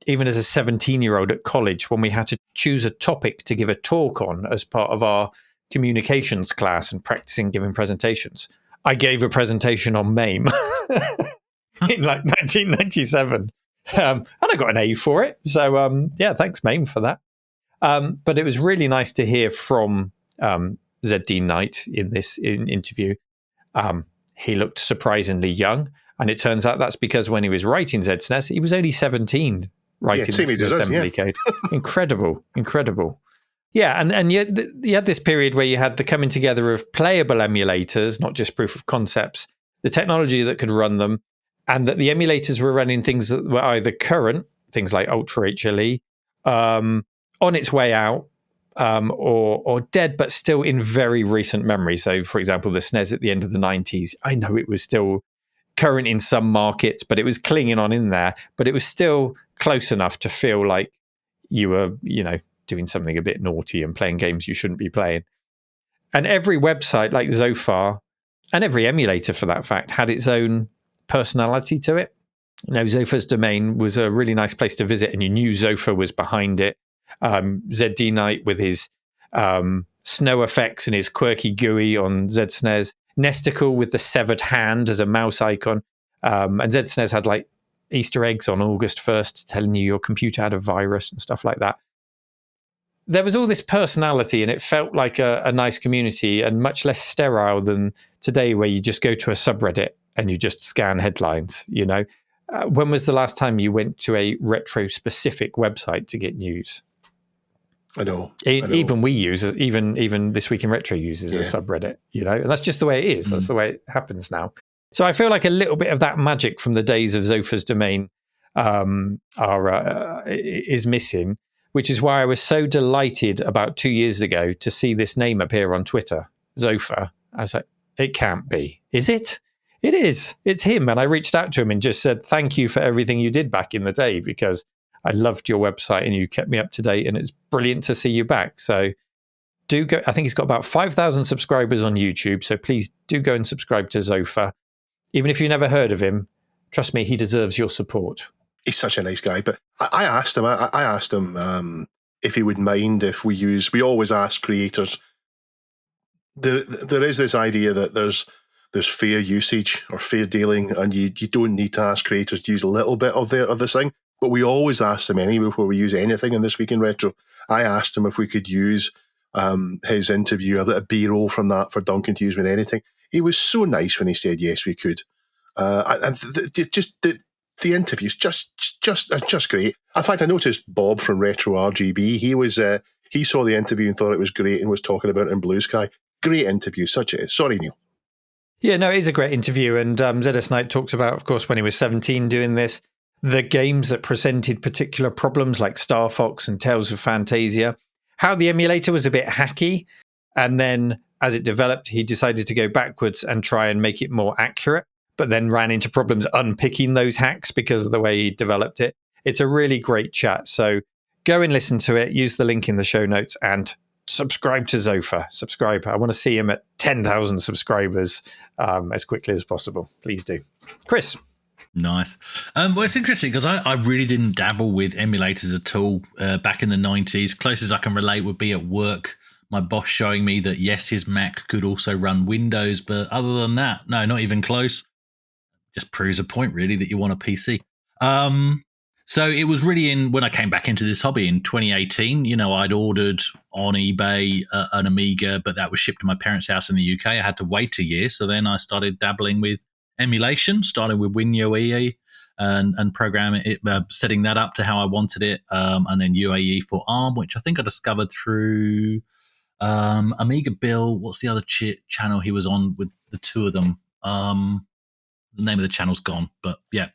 Speaker 1: even as a 17-year-old at college, when we had to choose a topic to give a talk on as part of our communications class and practicing giving presentations, I gave a presentation on MAME in like 1997. And I got an A for it. So, thanks, MAME, for that. But it was really nice to hear from ZD Knight in this interview. He looked surprisingly young, and it turns out that's because when he was writing ZSNES, he was only 17 writing this assembly code. Incredible. Yeah, and you had this period where you had the coming together of playable emulators, not just proof of concepts, the technology that could run them, and that the emulators were running things that were either current, things like Ultra HLE, on its way out, or dead, but still in very recent memory. So, for example, the SNES at the end of the 90s, I know it was still current in some markets, but it was clinging on in there, but it was still close enough to feel like you were, doing something a bit naughty and playing games you shouldn't be playing. And every website like Zophar, and every emulator for that fact, had its own personality to it. Zophar's domain was a really nice place to visit, and you knew Zophar was behind it. ZD Knight with his snow effects and his quirky GUI on ZSNES, Nesticle with the severed hand as a mouse icon, and ZSNES had like Easter eggs on August 1st telling you your computer had a virus and stuff like that. There was all this personality, and it felt like a nice community, and much less sterile than today, where you just go to a subreddit and you just scan headlines. When was the last time you went to a retro specific website to get news?
Speaker 3: I know.
Speaker 1: Even we use, even This Week in Retro uses a subreddit, and that's just the way it is. That's the way it happens now. So I feel like a little bit of that magic from the days of Zophars domain is missing, which is why I was so delighted about 2 years ago to see this name appear on Twitter, Zophar. I was like, it can't be. Is it? It is. It's him. And I reached out to him and just said, thank you for everything you did back in the day, because I loved your website and you kept me up to date, and it's brilliant to see you back. So do go. I think he's got about 5,000 subscribers on YouTube. So please do go and subscribe to Zophar. Even if you've never heard of him, trust me, he deserves your support. He's
Speaker 3: such a nice guy. But I asked him if he would mind if we always ask creators. There is this idea that there's fair usage or fair dealing, and you don't need to ask creators to use a little bit of this thing. But we always ask them anyway before we use anything in This Week in Retro. I asked him if we could use his interview, a bit of B-roll from that for Duncan to use with anything. He was so nice when he said yes, we could. And the interview's just great. In fact, I noticed Bob from Retro RGB. He saw the interview and thought it was great and was talking about it in Bluesky. Great interview, such it is. Sorry, Neil.
Speaker 1: Yeah, no, it is a great interview. And ZS Knight talks about, of course, when he was 17 doing this, the games that presented particular problems like Star Fox and Tales of Phantasia, how the emulator was a bit hacky. And then as it developed, he decided to go backwards and try and make it more accurate, but then ran into problems unpicking those hacks because of the way he developed it. It's a really great chat. So go and listen to it. Use the link in the show notes and subscribe to Zophar. Subscribe. I want to see him at 10,000 subscribers as quickly as possible. Please do. Chris.
Speaker 2: Nice. Well, it's interesting because I really didn't dabble with emulators at all back in the 90s. Closest I can relate would be at work. My boss showing me that, yes, his Mac could also run Windows. But other than that, no, not even close. Just proves a point, really, that you want a PC. So it was really when I came back into this hobby in 2018. I'd ordered on eBay an Amiga, but that was shipped to my parents' house in the UK. I had to wait a year. So then I started dabbling with emulation, starting with WinUAE and programming it, setting that up to how I wanted it. And then UAE for ARM, which I think I discovered through Amiga Bill. What's the other channel he was on with the two of them? The name of the channel's gone, but yeah.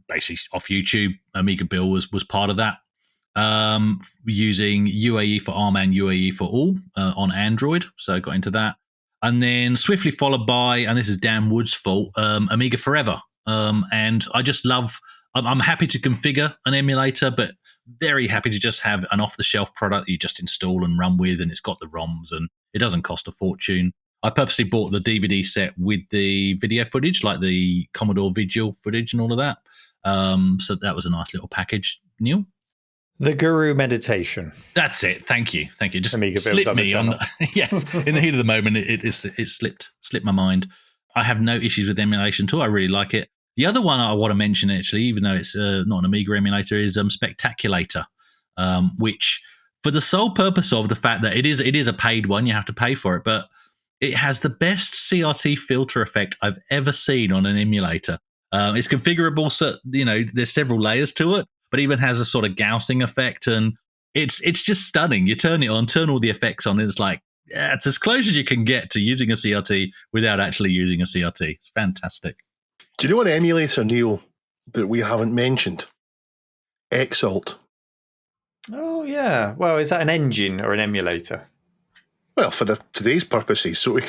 Speaker 2: Basically off YouTube, Amiga Bill was part of that, using UAE for ARM and UAE for all on Android. So I got into that. And then swiftly followed by, and this is Dan Wood's fault, Amiga Forever. And I just love, I'm happy to configure an emulator, but very happy to just have an off-the-shelf product that you just install and run with, and it's got the ROMs, and it doesn't cost a fortune. I purposely bought the DVD set with the video footage, like the Commodore Visual footage and all of that. So that was a nice little package. Neil?
Speaker 1: The Guru Meditation.
Speaker 2: That's it. Thank you. Just
Speaker 1: Amiga
Speaker 2: slipped me on. Yes, in the heat of the moment, it slipped my mind. I have no issues with emulation at all. I really like it. The other one I want to mention, actually, even though it's not an Amiga emulator, is Spectaculator, which, for the sole purpose of the fact that it is a paid one, you have to pay for it, but it has the best CRT filter effect I've ever seen on an emulator. It's configurable, so there's several layers to it, but even has a sort of Gaussing effect, and it's just stunning. You turn it on, turn all the effects on, and it's like, yeah, it's as close as you can get to using a CRT without actually using a CRT. It's fantastic.
Speaker 3: Do you know what emulator, Neil, that we haven't mentioned? Exalt.
Speaker 1: Oh, yeah. Well, is that an engine or an emulator?
Speaker 3: Well, for today's purposes, so we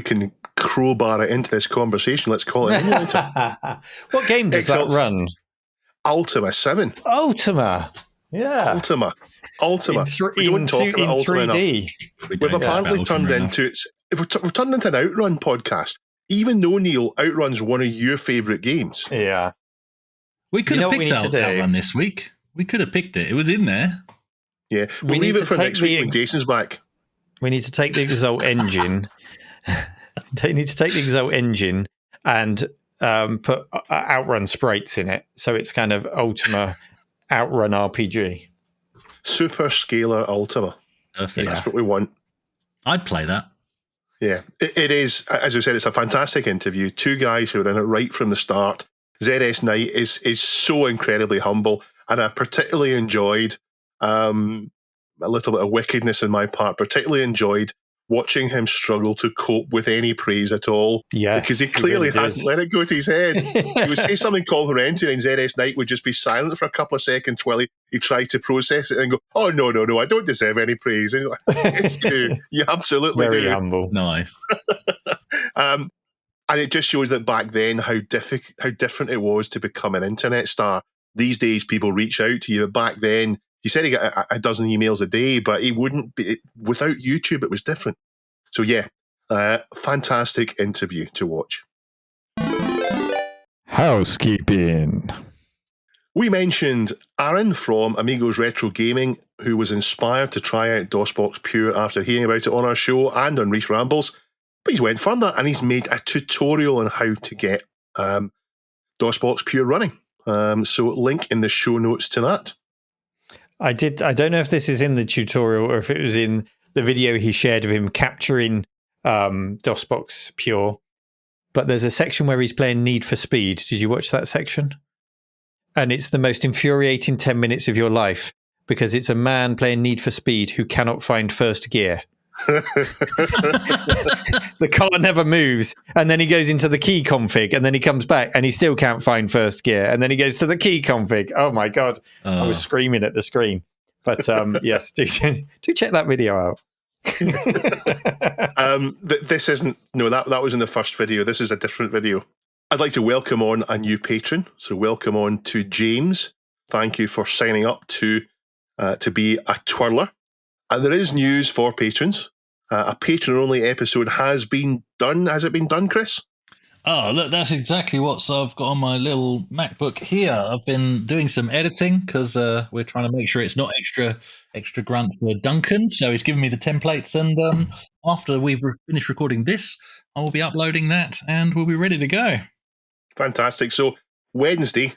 Speaker 3: can crowbar it into this conversation, let's call it an emulator.
Speaker 1: What game does that run?
Speaker 3: Ultima 7.
Speaker 1: Ultima. Yeah.
Speaker 3: Ultima. We don't talk about Ultima
Speaker 1: 3D.
Speaker 3: enough. We've apparently turned into we've turned into an Outrun podcast. Even though, Neil, Outrun's one of your favourite games.
Speaker 1: Yeah.
Speaker 2: We could have picked Outrun this week. We could have picked it. It was in there.
Speaker 3: Yeah. We'll leave it for next week when Jason's back.
Speaker 1: We need to take the Exalt engine. They need to take the Exalt engine and put Outrun sprites in it. So it's kind of Ultima Outrun RPG.
Speaker 3: Super Scalar Ultima.
Speaker 2: Perfect.
Speaker 3: That's what we want.
Speaker 2: I'd play that.
Speaker 3: Yeah, it is. As I said, it's a fantastic interview. Two guys who are in it right from the start. ZS Knight is so incredibly humble, and I particularly enjoyed a little bit of wickedness in my part. Particularly enjoyed watching him struggle to cope with any praise at all.
Speaker 1: Yes,
Speaker 3: because he clearly hasn't let it go to his head. He would say something complimentary, and ZS Knight would just be silent for a couple of seconds while he tried to process it and go, "Oh no, I don't deserve any praise." And like, yes, you do. You absolutely
Speaker 1: Very
Speaker 3: do.
Speaker 1: humble.
Speaker 2: Nice.
Speaker 3: And it just shows that back then how different it was to become an internet star. These days, people reach out to you. Back then, he said he got a dozen emails a day, but he wouldn't be without YouTube. It was different. So yeah, fantastic interview to watch.
Speaker 1: Housekeeping.
Speaker 3: We mentioned Aaron from Amigos Retro Gaming, who was inspired to try out DOSBox Pure after hearing about it on our show and on Reese Rambles. But he's went further and he's made a tutorial on how to get DOSBox Pure running. So link in the show notes to that.
Speaker 1: I don't know if this is in the tutorial or if it was in the video he shared of him capturing DOSBox Pure. But there's a section where he's playing Need for Speed. Did you watch that section? And it's the most infuriating 10 minutes of your life because it's a man playing Need for Speed who cannot find first gear. The car never moves, and then he goes into the key config, and then he comes back and he still can't find first gear, and then he goes to the key config. Oh my god, I was screaming at the screen. But yes, do check that video out.
Speaker 3: This isn't that was in the first video. This is a different video. I'd like to welcome on a new patron. So welcome on to James. Thank you for signing up to be a twirler. And there is news for patrons. A patron-only episode has been done. Has it been done, Chris?
Speaker 2: Oh, look, that's exactly what I've got on my little MacBook here. I've been doing some editing because we're trying to make sure it's not extra grunt for Duncan. So he's given me the templates, and after we've finished recording this, I will be uploading that, and we'll be ready to go.
Speaker 3: Fantastic. So Wednesday,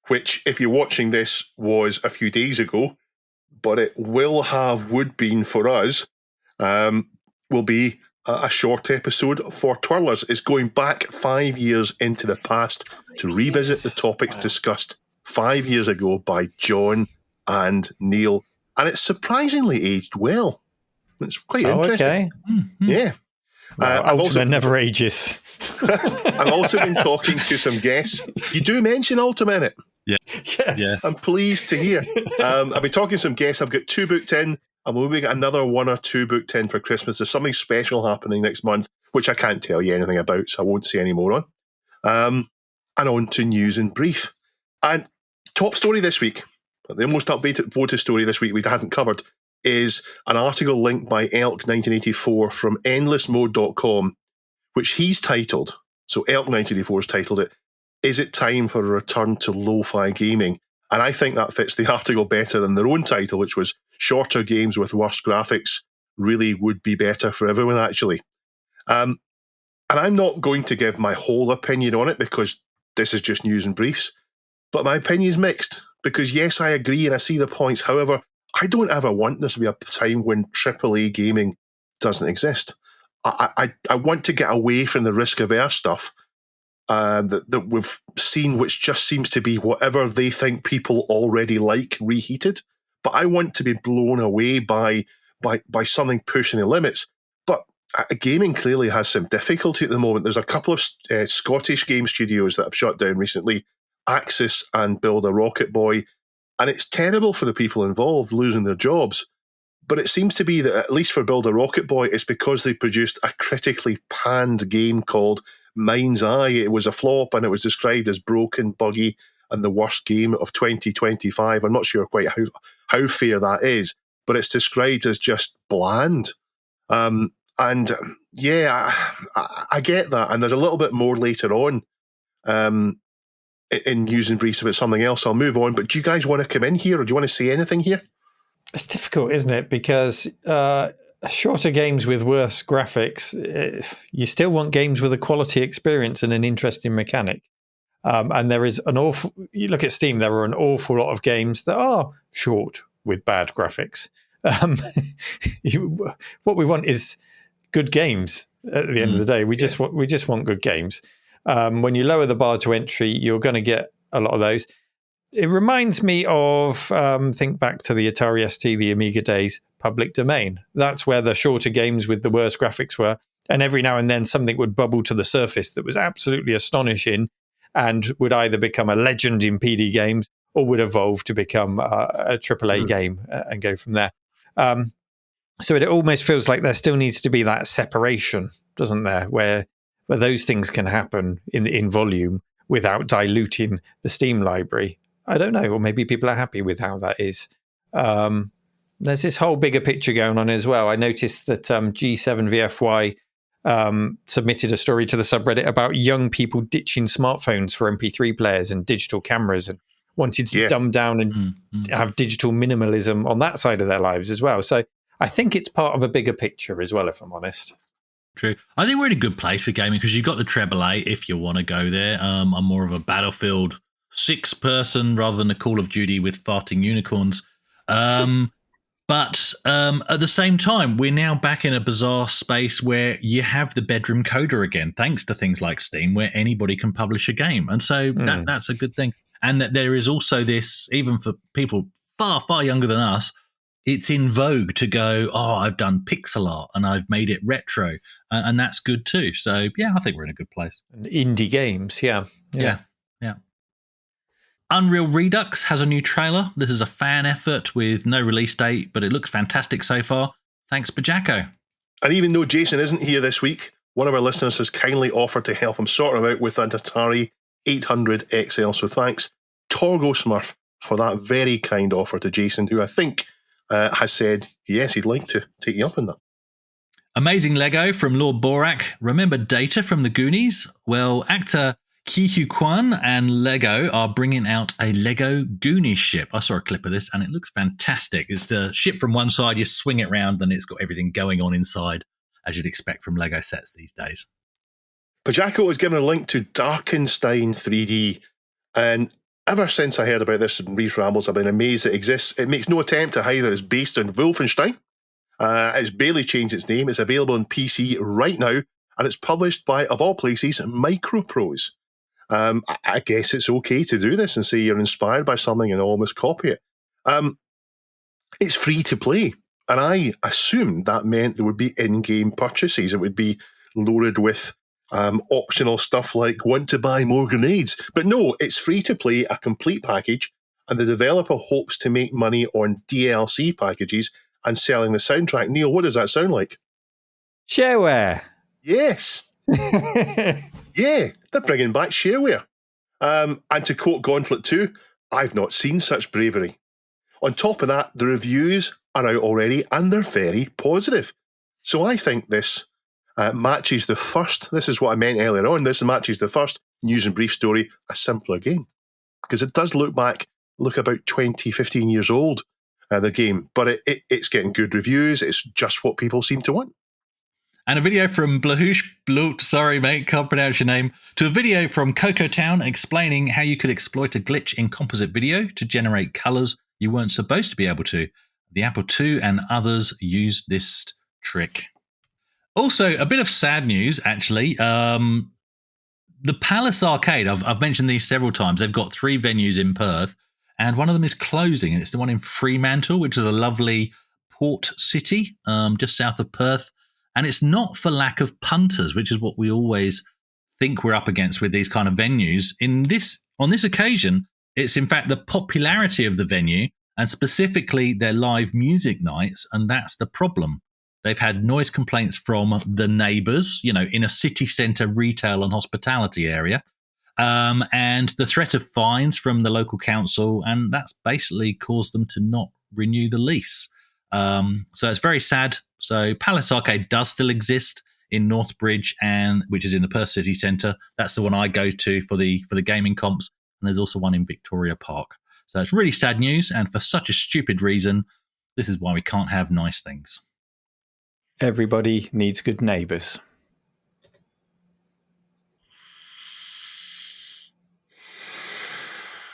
Speaker 3: which, if you're watching this, was a few days ago, but it would been for us, will be a short episode for Twirlers. It's going back 5 years into the past to revisit the topics discussed 5 years ago by John and Neil, and it's surprisingly aged well. It's quite interesting.
Speaker 1: Okay.
Speaker 3: Yeah.
Speaker 1: Well, Ultima never ages.
Speaker 3: I've also been talking to some guests. You do mention Ultima in it.
Speaker 2: Yeah.
Speaker 1: Yes.
Speaker 2: Yeah.
Speaker 3: I'm pleased to hear. I've been talking to some guests. I've got 2 booked in. I'm maybe get another 1 or 2 booked in for Christmas. There's something special happening next month, which I can't tell you anything about, so I won't say any more on. And on to news in brief. And top story this week, the most updated voted story this week we hadn't covered, is an article linked by Elk1984 from endlessmode.com, which he's titled, so Elk1984 has titled it, "Is it time for a return to lo-fi gaming?" And I think that fits the article better than their own title, which was "Shorter games with worse graphics really would be better for everyone," actually. And I'm not going to give my whole opinion on it because this is just news and briefs, but my opinion is mixed because, yes, I agree and I see the points. However, I don't ever want there to be a time when AAA gaming doesn't exist. I want to get away from the risk-averse stuff that we've seen, which just seems to be whatever they think people already like reheated. But I want to be blown away by something pushing the limits. But gaming clearly has some difficulty at the moment. There's a couple of Scottish game studios that have shut down recently, Axis and Build a Rocket Boy, and it's terrible for the people involved losing their jobs. But it seems to be that, at least for Build a Rocket Boy, it's because they produced a critically panned game called Mind's Eye. It was a flop and it was described as broken, buggy, and the worst game of 2025. I'm not sure quite how fair that is, but it's described as just bland. And yeah, I get that. And there's a little bit more later on in news and briefs about something else. I'll move on. But do you guys want to come in here, or do you want to say anything here?
Speaker 1: It's difficult, isn't it? Because shorter games with worse graphics, you still want games with a quality experience and an interesting mechanic. And there is you look at Steam, there are an awful lot of games that are short with bad graphics. What we want is good games at the end of the day. We just want good games. When you lower the bar to entry, you're going to get a lot of those. It reminds me of, think back to the Atari ST, the Amiga days, public domain. That's where the shorter games with the worst graphics were. And every now and then something would bubble to the surface that was absolutely astonishing and would either become a legend in PD games or would evolve to become a AAA game and go from there. So it almost feels like there still needs to be that separation, doesn't there, where those things can happen in volume without diluting the Steam library. I don't know, or maybe people are happy with how that is. There's this whole bigger picture going on as well. I noticed that G7VFY submitted a story to the subreddit about young people ditching smartphones for MP3 players and digital cameras and wanted to dumb down and have digital minimalism on that side of their lives as well. So I think it's part of a bigger picture as well, if I'm honest.
Speaker 2: True. I think we're in a good place for gaming because you've got the AAA if you want to go there. I'm more of a Battlefield 6 person rather than a Call of Duty with farting unicorns. But at the same time, we're now back in a bizarre space where you have the bedroom coder again, thanks to things like Steam, where anybody can publish a game. And so that's a good thing. And that there is also this, even for people far, far younger than us, it's in vogue to go, oh, I've done pixel art and I've made it retro. And that's good too. So, yeah, I think we're in a good place.
Speaker 1: And indie games, yeah.
Speaker 2: Unreal Redux has a new trailer. This is a fan effort with no release date, but it looks fantastic so far. Thanks, Bajako.
Speaker 3: And even though Jason isn't here this week, one of our listeners has kindly offered to help him sort him out with an Atari 800 XL. So thanks, Torgo Smurf, for that very kind offer to Jason, who I think has said, yes, he'd like to take you up on that.
Speaker 2: Amazing Lego from Lord Borak. Remember Data from the Goonies? Well, actor Ki Hu Kwan and Lego are bringing out a Lego Goonies ship. I saw a clip of this and it looks fantastic. It's the ship from one side, you swing it around and it's got everything going on inside, as you'd expect from Lego sets these days.
Speaker 3: Pajako has given a link to Darkenstein 3D, and ever since I heard about this in Reese Rambles, I've been amazed it exists. It makes no attempt to hide that it's based on Wolfenstein. It's barely changed its name. It's available on PC right now, and it's published by, of all places, Microprose. I guess it's okay to do this and say you're inspired by something and almost copy it. It's free to play, and I assumed that meant there would be in-game purchases. It would be loaded with optional stuff like want to buy more grenades. But no, it's free to play, a complete package, and the developer hopes to make money on DLC packages and selling the soundtrack. Neil, what does that sound like?
Speaker 1: Shareware.
Speaker 3: Yes. Yeah, they're bringing back shareware. And to quote Gauntlet 2, I've not seen such bravery. On top of that, the reviews are out already, and they're very positive. So I think this matches the first, this is what I meant earlier on, this matches the first news and brief story, a simpler game. Because it does look about 20, 15 years old, the game. But it's getting good reviews. It's just what people seem to want.
Speaker 2: And a video from Blut, sorry mate, can't pronounce your name, to a video from Cocoa Town explaining how you could exploit a glitch in composite video to generate colours you weren't supposed to be able to. The Apple II and others used this trick. Also, a bit of sad news, actually. The Palace Arcade, I've mentioned these several times. They've got 3 venues in Perth, and one of them is closing, and it's the one in Fremantle, which is a lovely port city just south of Perth. And it's not for lack of punters, which is what we always think we're up against with these kind of venues. On this occasion, it's in fact the popularity of the venue and specifically their live music nights, and that's the problem. They've had noise complaints from the neighbours, in a city centre retail and hospitality area, and the threat of fines from the local council, and that's basically caused them to not renew the lease. So it's very sad. So Palace Arcade does still exist in Northbridge, and which is in the Perth City Centre. That's the one I go to for the gaming comps, and there's also one in Victoria Park. So it's really sad news, and for such a stupid reason. This is why we can't have nice things.
Speaker 1: Everybody needs good neighbours.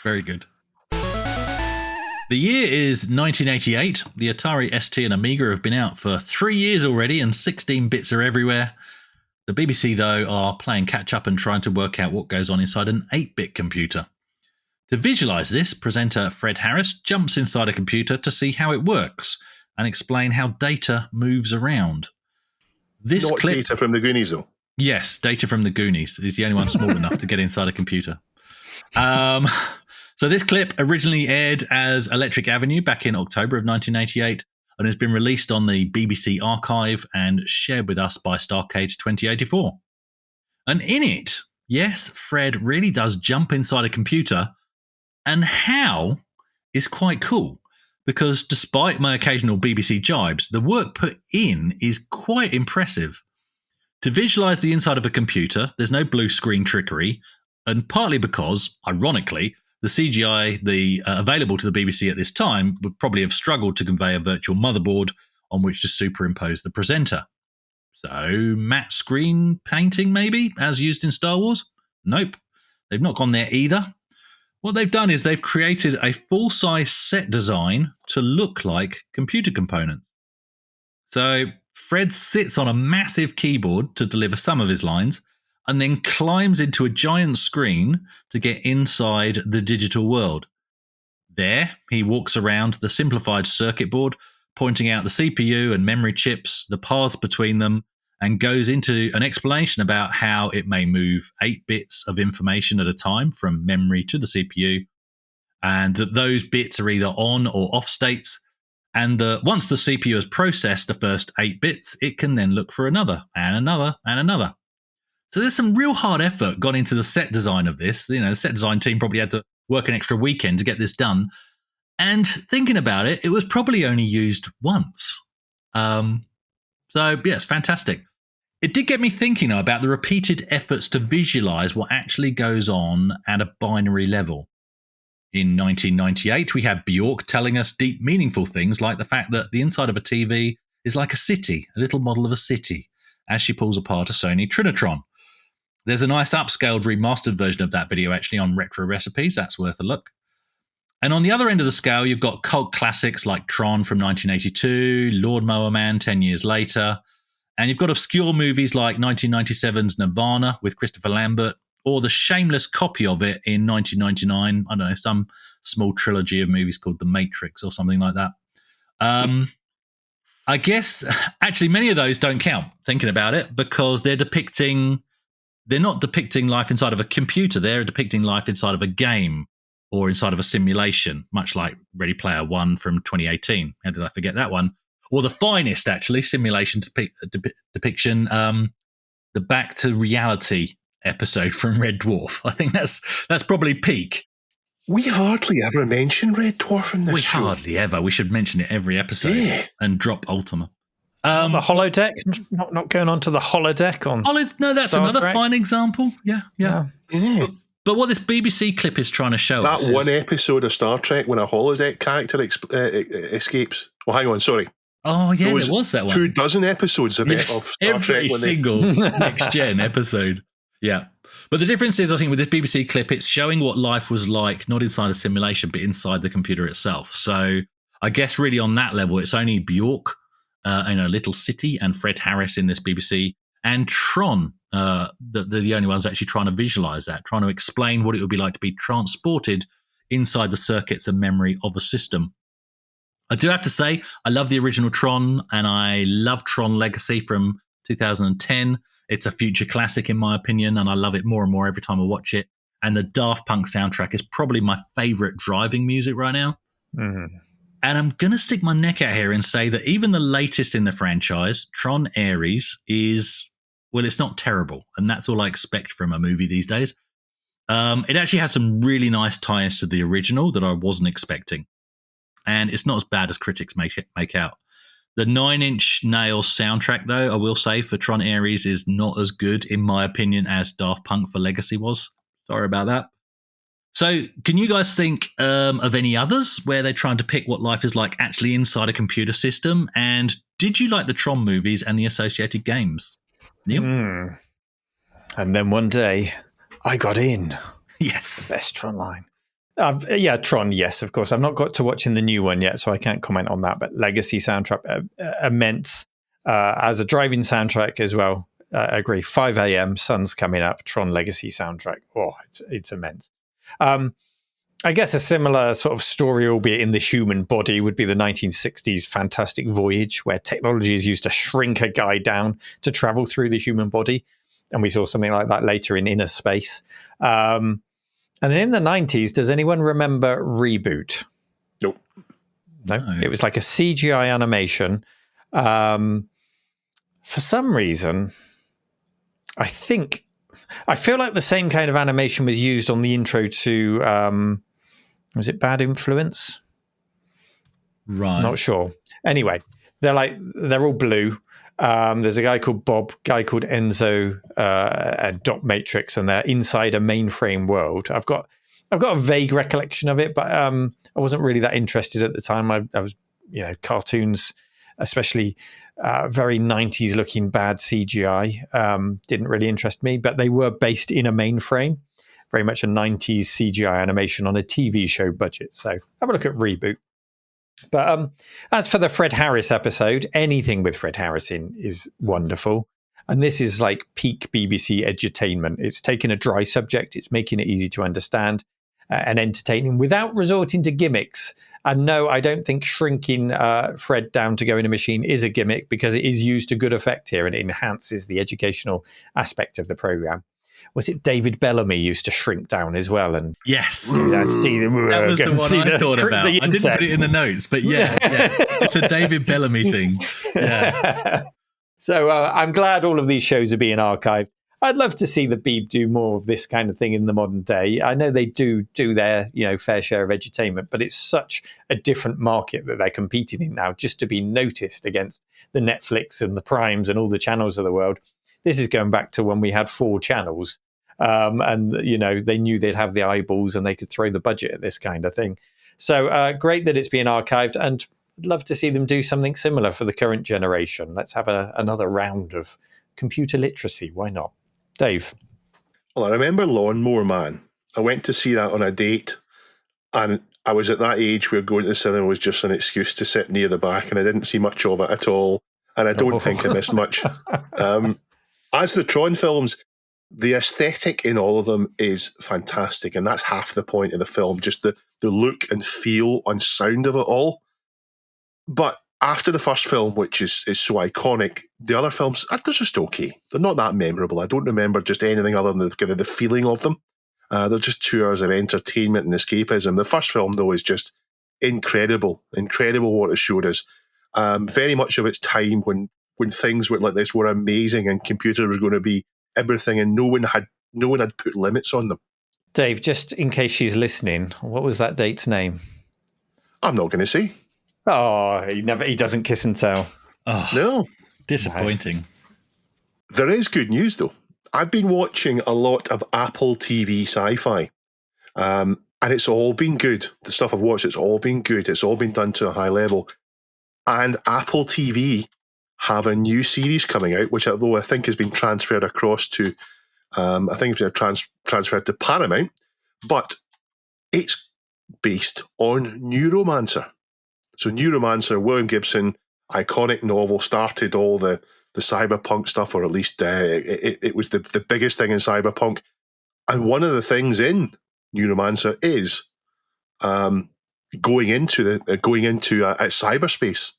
Speaker 2: Very good. The year is 1988. The Atari ST and Amiga have been out for 3 years already, and 16 bits are everywhere. The BBC, though, are playing catch-up and trying to work out what goes on inside an 8-bit computer. To visualise this, presenter Fred Harris jumps inside a computer to see how it works and explain how data moves around.
Speaker 3: Not data from the Goonies, though.
Speaker 2: Yes, data from the Goonies. He's the only one small enough to get inside a computer. So this clip originally aired as Electric Avenue back in October of 1988 and has been released on the BBC archive and shared with us by Starcade 2084. And in it, yes, Fred really does jump inside a computer, and how is quite cool, because despite my occasional BBC jibes, the work put in is quite impressive. To visualise the inside of a computer, there's no blue screen trickery, and partly because, ironically, the CGI available to the BBC at this time would probably have struggled to convey a virtual motherboard on which to superimpose the presenter. So, matte screen painting, maybe, as used in Star Wars? Nope. They've not gone there either. What they've done is they've created a full-size set design to look like computer components. So, Fred sits on a massive keyboard to deliver some of his lines, and then climbs into a giant screen to get inside the digital world. There, he walks around the simplified circuit board, pointing out the CPU and memory chips, the paths between them, and goes into an explanation about how it may move 8 bits of information at a time from memory to the CPU, and that those bits are either on or off states, and that once the CPU has processed the first 8 bits, it can then look for another, and another, and another. So there's some real hard effort gone into the set design of this. The set design team probably had to work an extra weekend to get this done. And thinking about it, it was probably only used once. So, yeah, it's fantastic. It did get me thinking, though, about the repeated efforts to visualize what actually goes on at a binary level. In 1998, we had Bjork telling us deep, meaningful things like the fact that the inside of a TV is like a city, a little model of a city, as she pulls apart a Sony Trinitron. There's a nice upscaled remastered version of that video actually on Retro Recipes. That's worth a look. And on the other end of the scale, you've got cult classics like Tron from 1982, Lawnmower Man 10 years later, and you've got obscure movies like 1997's Nirvana with Christopher Lambert, or the shameless copy of it in 1999. I don't know, some small trilogy of movies called The Matrix or something like that. I guess actually many of those don't count, thinking about it, because they're not depicting life inside of a computer. They're depicting life inside of a game or inside of a simulation, much like Ready Player One from 2018. How did I forget that one? Or the finest, actually, simulation depiction, the Back to Reality episode from Red Dwarf. I think that's probably peak.
Speaker 3: We hardly ever mention Red Dwarf in this show.
Speaker 2: Hardly ever. We should mention it every episode and drop Ultima.
Speaker 1: The holodeck, not going on to the holodeck on.
Speaker 2: No, that's
Speaker 1: Star
Speaker 2: another
Speaker 1: Trek.
Speaker 2: fine example. Yeah. But what this BBC clip is trying to show
Speaker 3: that
Speaker 2: us
Speaker 3: one episode of Star Trek when a holodeck character escapes. Well, hang on, sorry.
Speaker 2: Oh yeah, there was that one.
Speaker 3: 24 episodes of Star
Speaker 2: every
Speaker 3: Trek.
Speaker 2: Single next gen episode. Yeah. But the difference is, I think, with this BBC clip, it's showing what life was like, not inside a simulation, but inside the computer itself. So I guess really on that level, it's only Bjork in a little city and Fred Harris in this BBC and Tron, the only ones actually trying to visualize that, trying to explain what it would be like to be transported inside the circuits and memory of a system. I do have to say, I love the original Tron, and I love Tron Legacy from 2010. It's a future classic, in my opinion, and I love it more and more every time I watch it. And the Daft Punk soundtrack is probably my favorite driving music right now.
Speaker 1: Mm-hmm.
Speaker 2: And I'm going to stick my neck out here and say that even the latest in the franchise, Tron Ares, is, well, it's not terrible. And that's all I expect from a movie these days. It actually has some really nice ties to the original that I wasn't expecting. And it's not as bad as critics make out. The 9 Inch Nails soundtrack, though, I will say, for Tron Ares is not as good, in my opinion, as Daft Punk for Legacy was. Sorry about that. So can you guys think of any others where they're trying to pick what life is like actually inside a computer system? And did you like the Tron movies and the associated games? Neil?
Speaker 1: And then one day, I got in.
Speaker 2: Yes.
Speaker 1: The best Tron line. Tron, yes, of course. I've not got to watching the new one yet, so I can't comment on that. But Legacy soundtrack, immense. As a driving soundtrack as well, I agree. 5 a.m., sun's coming up, Tron Legacy soundtrack. Oh, it's immense. I guess a similar sort of story, albeit in the human body, would be the 1960s Fantastic Voyage, where technology is used to shrink a guy down to travel through the human body. And we saw something like that later in Inner Space. And then in the 90s, does anyone remember Reboot?
Speaker 3: Nope.
Speaker 1: No? It was like a CGI animation. For some reason, I feel like the same kind of animation was used on the intro to, was it Bad Influence?
Speaker 2: Right.
Speaker 1: Not sure. Anyway, they're all blue. There's a guy called Bob, guy called Enzo, and Dot Matrix, and they're inside a mainframe world. I've got a vague recollection of it, but I wasn't really that interested at the time. I was, cartoons, especially very 90s looking bad CGI, didn't really interest me, but they were based in a mainframe, very much a 90s CGI animation on a TV show budget. So have a look at Reboot. But as for the Fred Harris episode, anything with Fred Harris in is wonderful. And this is like peak BBC edutainment. It's taking a dry subject, it's making it easy to understand and entertaining without resorting to gimmicks. And no, I don't think shrinking Fred down to go in a machine is a gimmick, because it is used to good effect here and it enhances the educational aspect of the programme. Was it David Bellamy used to shrink down as well? And
Speaker 2: yes,
Speaker 1: see them.
Speaker 2: That was the one I thought about. I didn't put it in the notes, but yeah. It's a David Bellamy thing. Yeah.
Speaker 1: So I'm glad all of these shows are being archived. I'd love to see the Beeb do more of this kind of thing in the modern day. I know they do their fair share of edutainment, but it's such a different market that they're competing in now, just to be noticed against the Netflix and the Primes and all the channels of the world. This is going back to when we had 4 channels, and they knew they'd have the eyeballs and they could throw the budget at this kind of thing. So great that it's being archived, and I'd love to see them do something similar for the current generation. Let's have another round of computer literacy. Why not? Dave?
Speaker 3: Well, I remember Lawnmower Man. I went to see that on a date, and I was at that age where going to the cinema was just an excuse to sit near the back, and I didn't see much of it at all, and I don't think I missed much. As the Tron films, the aesthetic in all of them is fantastic, and that's half the point of the film, just the look and feel and sound of it all. But after the first film, which is so iconic, the other films, they're just okay. They're not that memorable. I don't remember just anything other than kind of the feeling of them. They're just 2 hours of entertainment and escapism. The first film, though, is just incredible what it showed us. Very much of its time when things were like this were amazing and computer was going to be everything, and no one had put limits on them.
Speaker 1: Dave, just in case she's listening, what was that date's name?
Speaker 3: I'm not going to say.
Speaker 1: Oh, he doesn't kiss and tell.
Speaker 2: Oh,
Speaker 3: no.
Speaker 2: Disappointing.
Speaker 3: There is good news, though. I've been watching a lot of Apple TV sci-fi, and it's all been good. The stuff I've watched, it's all been good. It's all been done to a high level. And Apple TV have a new series coming out, which although I think has been transferred across to, I think it's been transferred to Paramount, but it's based on Neuromancer. So Neuromancer, William Gibson, iconic novel, started all the cyberpunk stuff, or at least it was the biggest thing in cyberpunk. And one of the things in Neuromancer is going into cyberspace,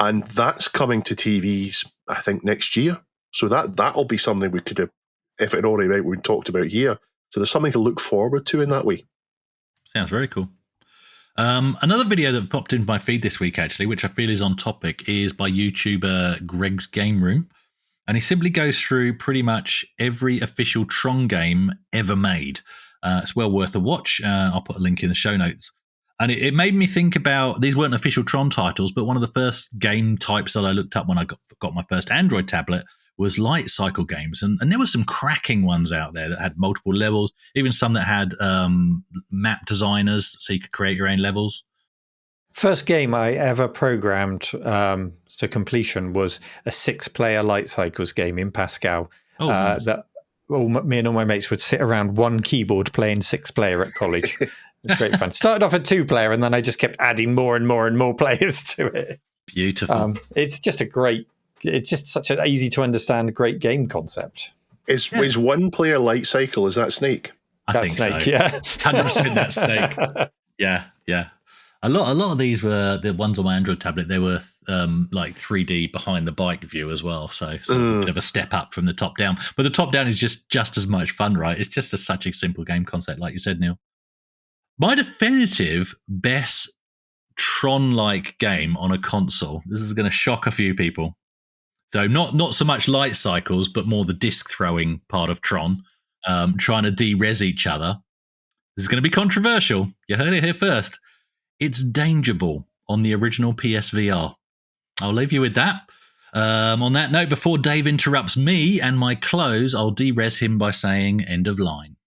Speaker 3: and that's coming to TVs, I think, next year. So that'll be something we could have, if it already right, we talked about here. So there's something to look forward to in that way.
Speaker 2: Sounds very cool. Another video that popped into my feed this week, actually, which I feel is on topic, is by YouTuber Greg's Game Room. And he simply goes through pretty much every official Tron game ever made. It's well worth a watch. I'll put a link in the show notes. And it made me think about, these weren't official Tron titles, but one of the first game types that I looked up when I got my first Android tablet was light cycle games. And there were some cracking ones out there that had multiple levels, even some that had map designers so you could create your own levels.
Speaker 1: First game I ever programmed to completion was a 6-player light cycles game in Pascal.
Speaker 2: Nice.
Speaker 1: That me and all my mates would sit around one keyboard playing 6-player at college. It was great fun. Started off at 2-player, and then I just kept adding more and more and more players to it.
Speaker 2: Beautiful.
Speaker 1: It's just such an easy to understand, great game concept.
Speaker 3: Is 1-player light cycle, is that Snake?
Speaker 2: I
Speaker 1: That's
Speaker 2: think
Speaker 1: Snake,
Speaker 2: so.
Speaker 1: yeah.
Speaker 2: 100% that's Snake. Yeah. A lot of these were the ones on my Android tablet. They were like 3D behind the bike view as well. So a bit of a step up from the top down. But the top down is just as much fun, right? It's just such a simple game concept, like you said, Neil. My definitive best Tron-like game on a console. This is going to shock a few people. So not so much light cycles, but more the disc throwing part of Tron, trying to de-res each other. This is going to be controversial. You heard it here first. It's Danger Ball on the original PSVR. I'll leave you with that. On that note, before Dave interrupts me and my close, I'll de-res him by saying end of line.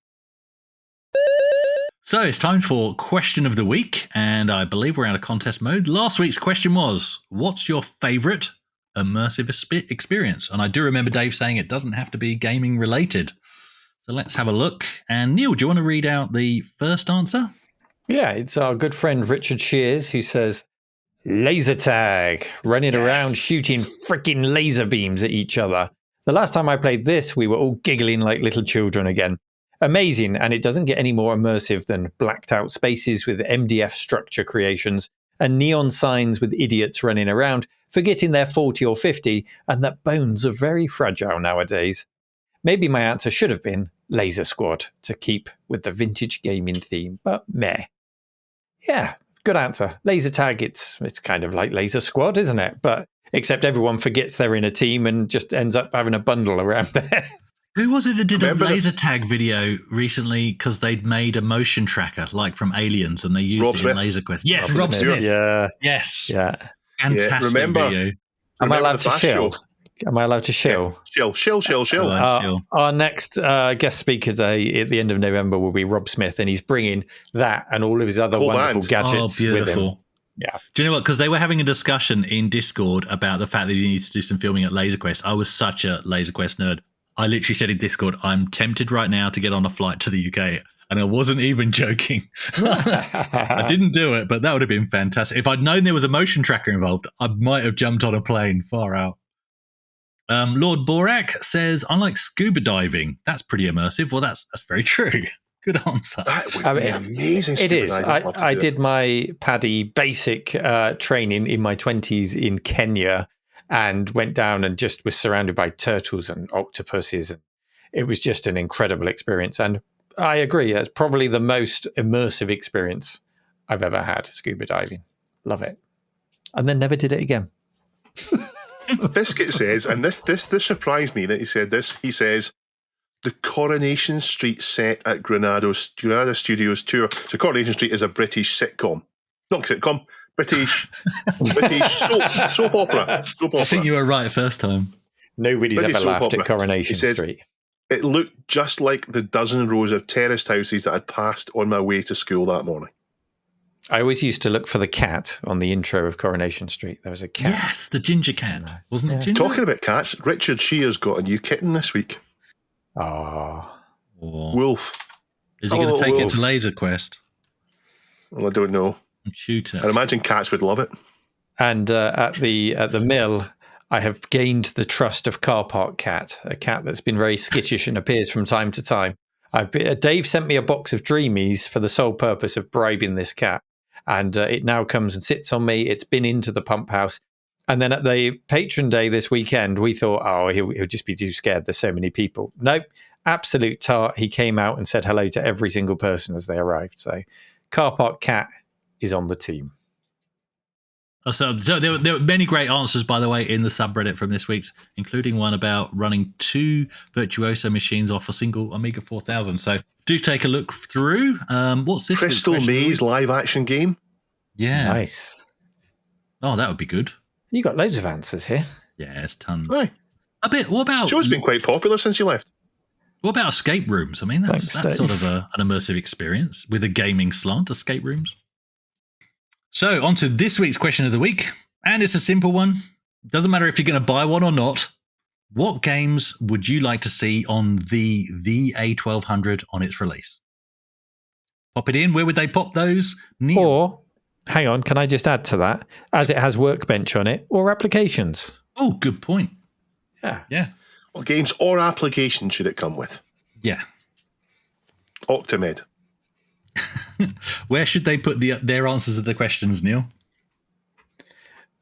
Speaker 2: So it's time for question of the week, and I believe we're out of contest mode. Last week's question was, what's your favourite immersive experience? And I do remember Dave saying it doesn't have to be gaming related. So let's have a look. And Neil, do you want to read out the first answer?
Speaker 1: Yeah, it's our good friend Richard Shears who says, laser tag, running around shooting freaking laser beams at each other. The last time I played this, we were all giggling like little children again. Amazing, and it doesn't get any more immersive than blacked out spaces with MDF structure creations and neon signs with idiots running around, forgetting they're 40 or 50 and that bones are very fragile nowadays. Maybe my answer should have been Laser Squad to keep with the vintage gaming theme, but meh. Yeah, good answer. Laser tag, it's kind of like Laser Squad, isn't it? But except everyone forgets they're in a team and just ends up having a bundle around there.
Speaker 2: Who was it that did a laser tag video recently because they'd made a motion tracker like from Aliens and they used it in Laser Quest? Yes, Rob Smith.
Speaker 1: Yeah.
Speaker 2: Yes.
Speaker 1: Yeah.
Speaker 2: Fantastic video.
Speaker 1: Am I allowed to shill? Am I allowed to shill?
Speaker 3: Shill.
Speaker 1: Our next guest speaker day at the end of November will be Rob Smith, and he's bringing that and all of his other wonderful gadgets with him. Yeah.
Speaker 2: Do you know what? Because they were having a discussion in Discord about the fact that you need to do some filming at Laser Quest. I was such a Laser Quest nerd. I literally said in Discord, I'm tempted right now to get on a flight to the UK. And I wasn't even joking. I didn't do it, but that would have been fantastic. If I'd known there was a motion tracker involved, I might have jumped on a plane far out. Lord Borak says, I like scuba diving. That's pretty immersive. Well, that's very true. Good answer.
Speaker 3: That would be amazing.
Speaker 1: It is. I did my PADI basic training in my 20s in Kenya and went down and just was surrounded by turtles and octopuses. It was just an incredible experience. And I agree. It's probably the most immersive experience I've ever had, scuba diving. Love it. And then never did it again.
Speaker 3: Biscuit says, and this surprised me that he said this. He says, the Coronation Street set at Granada Studios tour. So Coronation Street is a British sitcom. Not sitcom, British soap opera.
Speaker 2: I think you were right first time.
Speaker 1: Nobody's
Speaker 3: British
Speaker 1: ever laughed
Speaker 3: opera.
Speaker 1: at Coronation
Speaker 3: Says,
Speaker 1: Street.
Speaker 3: It looked just like the dozen rows of terraced houses that I'd passed on my way to school that morning.
Speaker 1: I always used to look for the cat on the intro of Coronation Street. There was a cat.
Speaker 2: Yes, the ginger cat. Wasn't it ginger?
Speaker 3: Talking about cats, Richard Shear's got a new kitten this week.
Speaker 1: Oh.
Speaker 3: Wolf.
Speaker 2: Is he going to take it to Laser Quest?
Speaker 3: Well, I don't know.
Speaker 2: And shoot it.
Speaker 3: I imagine cats would love it.
Speaker 1: And at the mill, I have gained the trust of Car Park Cat, a cat that's been very skittish and appears from time to time. Dave sent me a box of Dreamies for the sole purpose of bribing this cat. And it now comes and sits on me. It's been into the pump house. And then at the patron day this weekend, we thought, he'll just be too scared. There's so many people. Nope, absolute tart. He came out and said hello to every single person as they arrived. So Car Park Cat is on the team.
Speaker 2: So there were many great answers, by the way, in the subreddit from this week's, including one about running 2 Virtuoso machines off a single Amiga 4000. So do take a look through. What's this?
Speaker 3: Crystal Maze live action game.
Speaker 2: Yeah.
Speaker 1: Nice.
Speaker 2: Oh, that would be good.
Speaker 1: You got loads of answers here.
Speaker 2: Yes, tons.
Speaker 3: Aye.
Speaker 2: A bit. What about?
Speaker 3: Show's been quite popular since you left.
Speaker 2: What about escape rooms? I mean, that's sort of an immersive experience with a gaming slant. Escape rooms. So, on to this week's question of the week. And it's a simple one. Doesn't matter if you're going to buy one or not. What games would you like to see on the THEA1200 on its release? Pop it in. Where would they pop those? Neil?
Speaker 1: Or, hang on, can I just add to that? As it has Workbench on it, or applications.
Speaker 2: Oh, good point.
Speaker 1: Yeah.
Speaker 3: What games or applications should it come with?
Speaker 2: Yeah.
Speaker 3: Octamed.
Speaker 2: Where should they put their answers to the questions, Neil?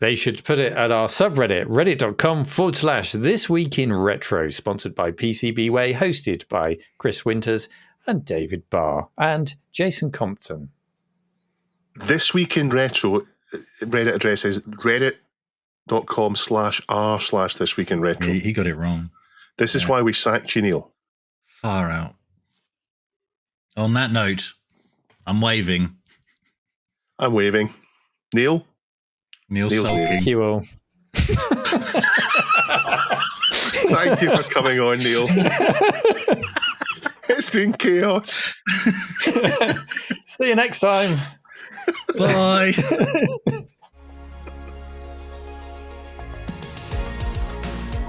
Speaker 1: They should put it at our subreddit, reddit.com/This Week in Retro, sponsored by PCBWay, hosted by Chris Winters and David Barr and Jason Compton.
Speaker 3: This Week in Retro, Reddit address is reddit.com/r/This Week in Retro.
Speaker 2: He got it wrong.
Speaker 3: This is why we sacked you, Neil.
Speaker 2: Far out. On that note, I'm waving.
Speaker 3: I'm waving. Neil's
Speaker 2: Neil's sulking.
Speaker 1: Thank you all.
Speaker 3: Thank you for coming on, Neil. It's been chaos.
Speaker 1: See you next time.
Speaker 2: Bye.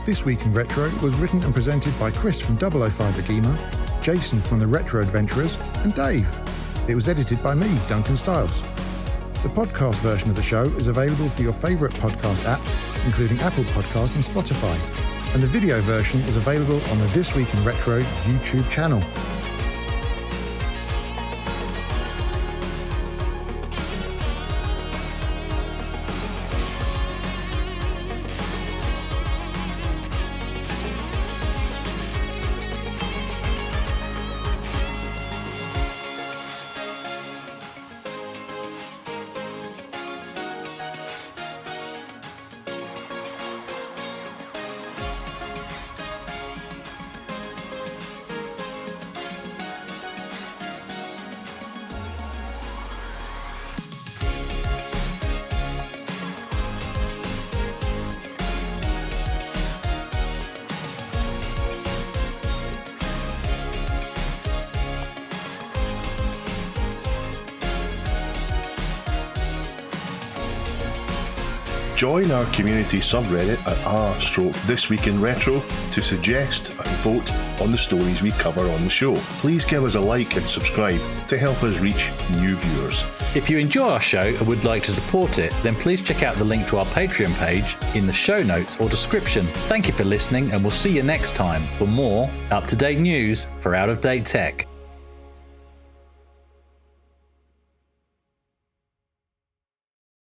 Speaker 4: This Week in Retro was written and presented by Chris from 005 AGIMA, Jason from the Retro Adventurers, and Dave. It was edited by me, Duncan Styles. The podcast version of the show is available through your favourite podcast app, including Apple Podcasts and Spotify. And the video version is available on the This Week in Retro YouTube channel.
Speaker 3: Join our community subreddit at r/This Week in Retro to suggest and vote on the stories we cover on the show. Please give us a like and subscribe to help us reach new viewers.
Speaker 8: If you enjoy our show and would like to support it, then please check out the link to our Patreon page in the show notes or description. Thank you for listening, and we'll see you next time for more up-to-date news for out-of-date tech.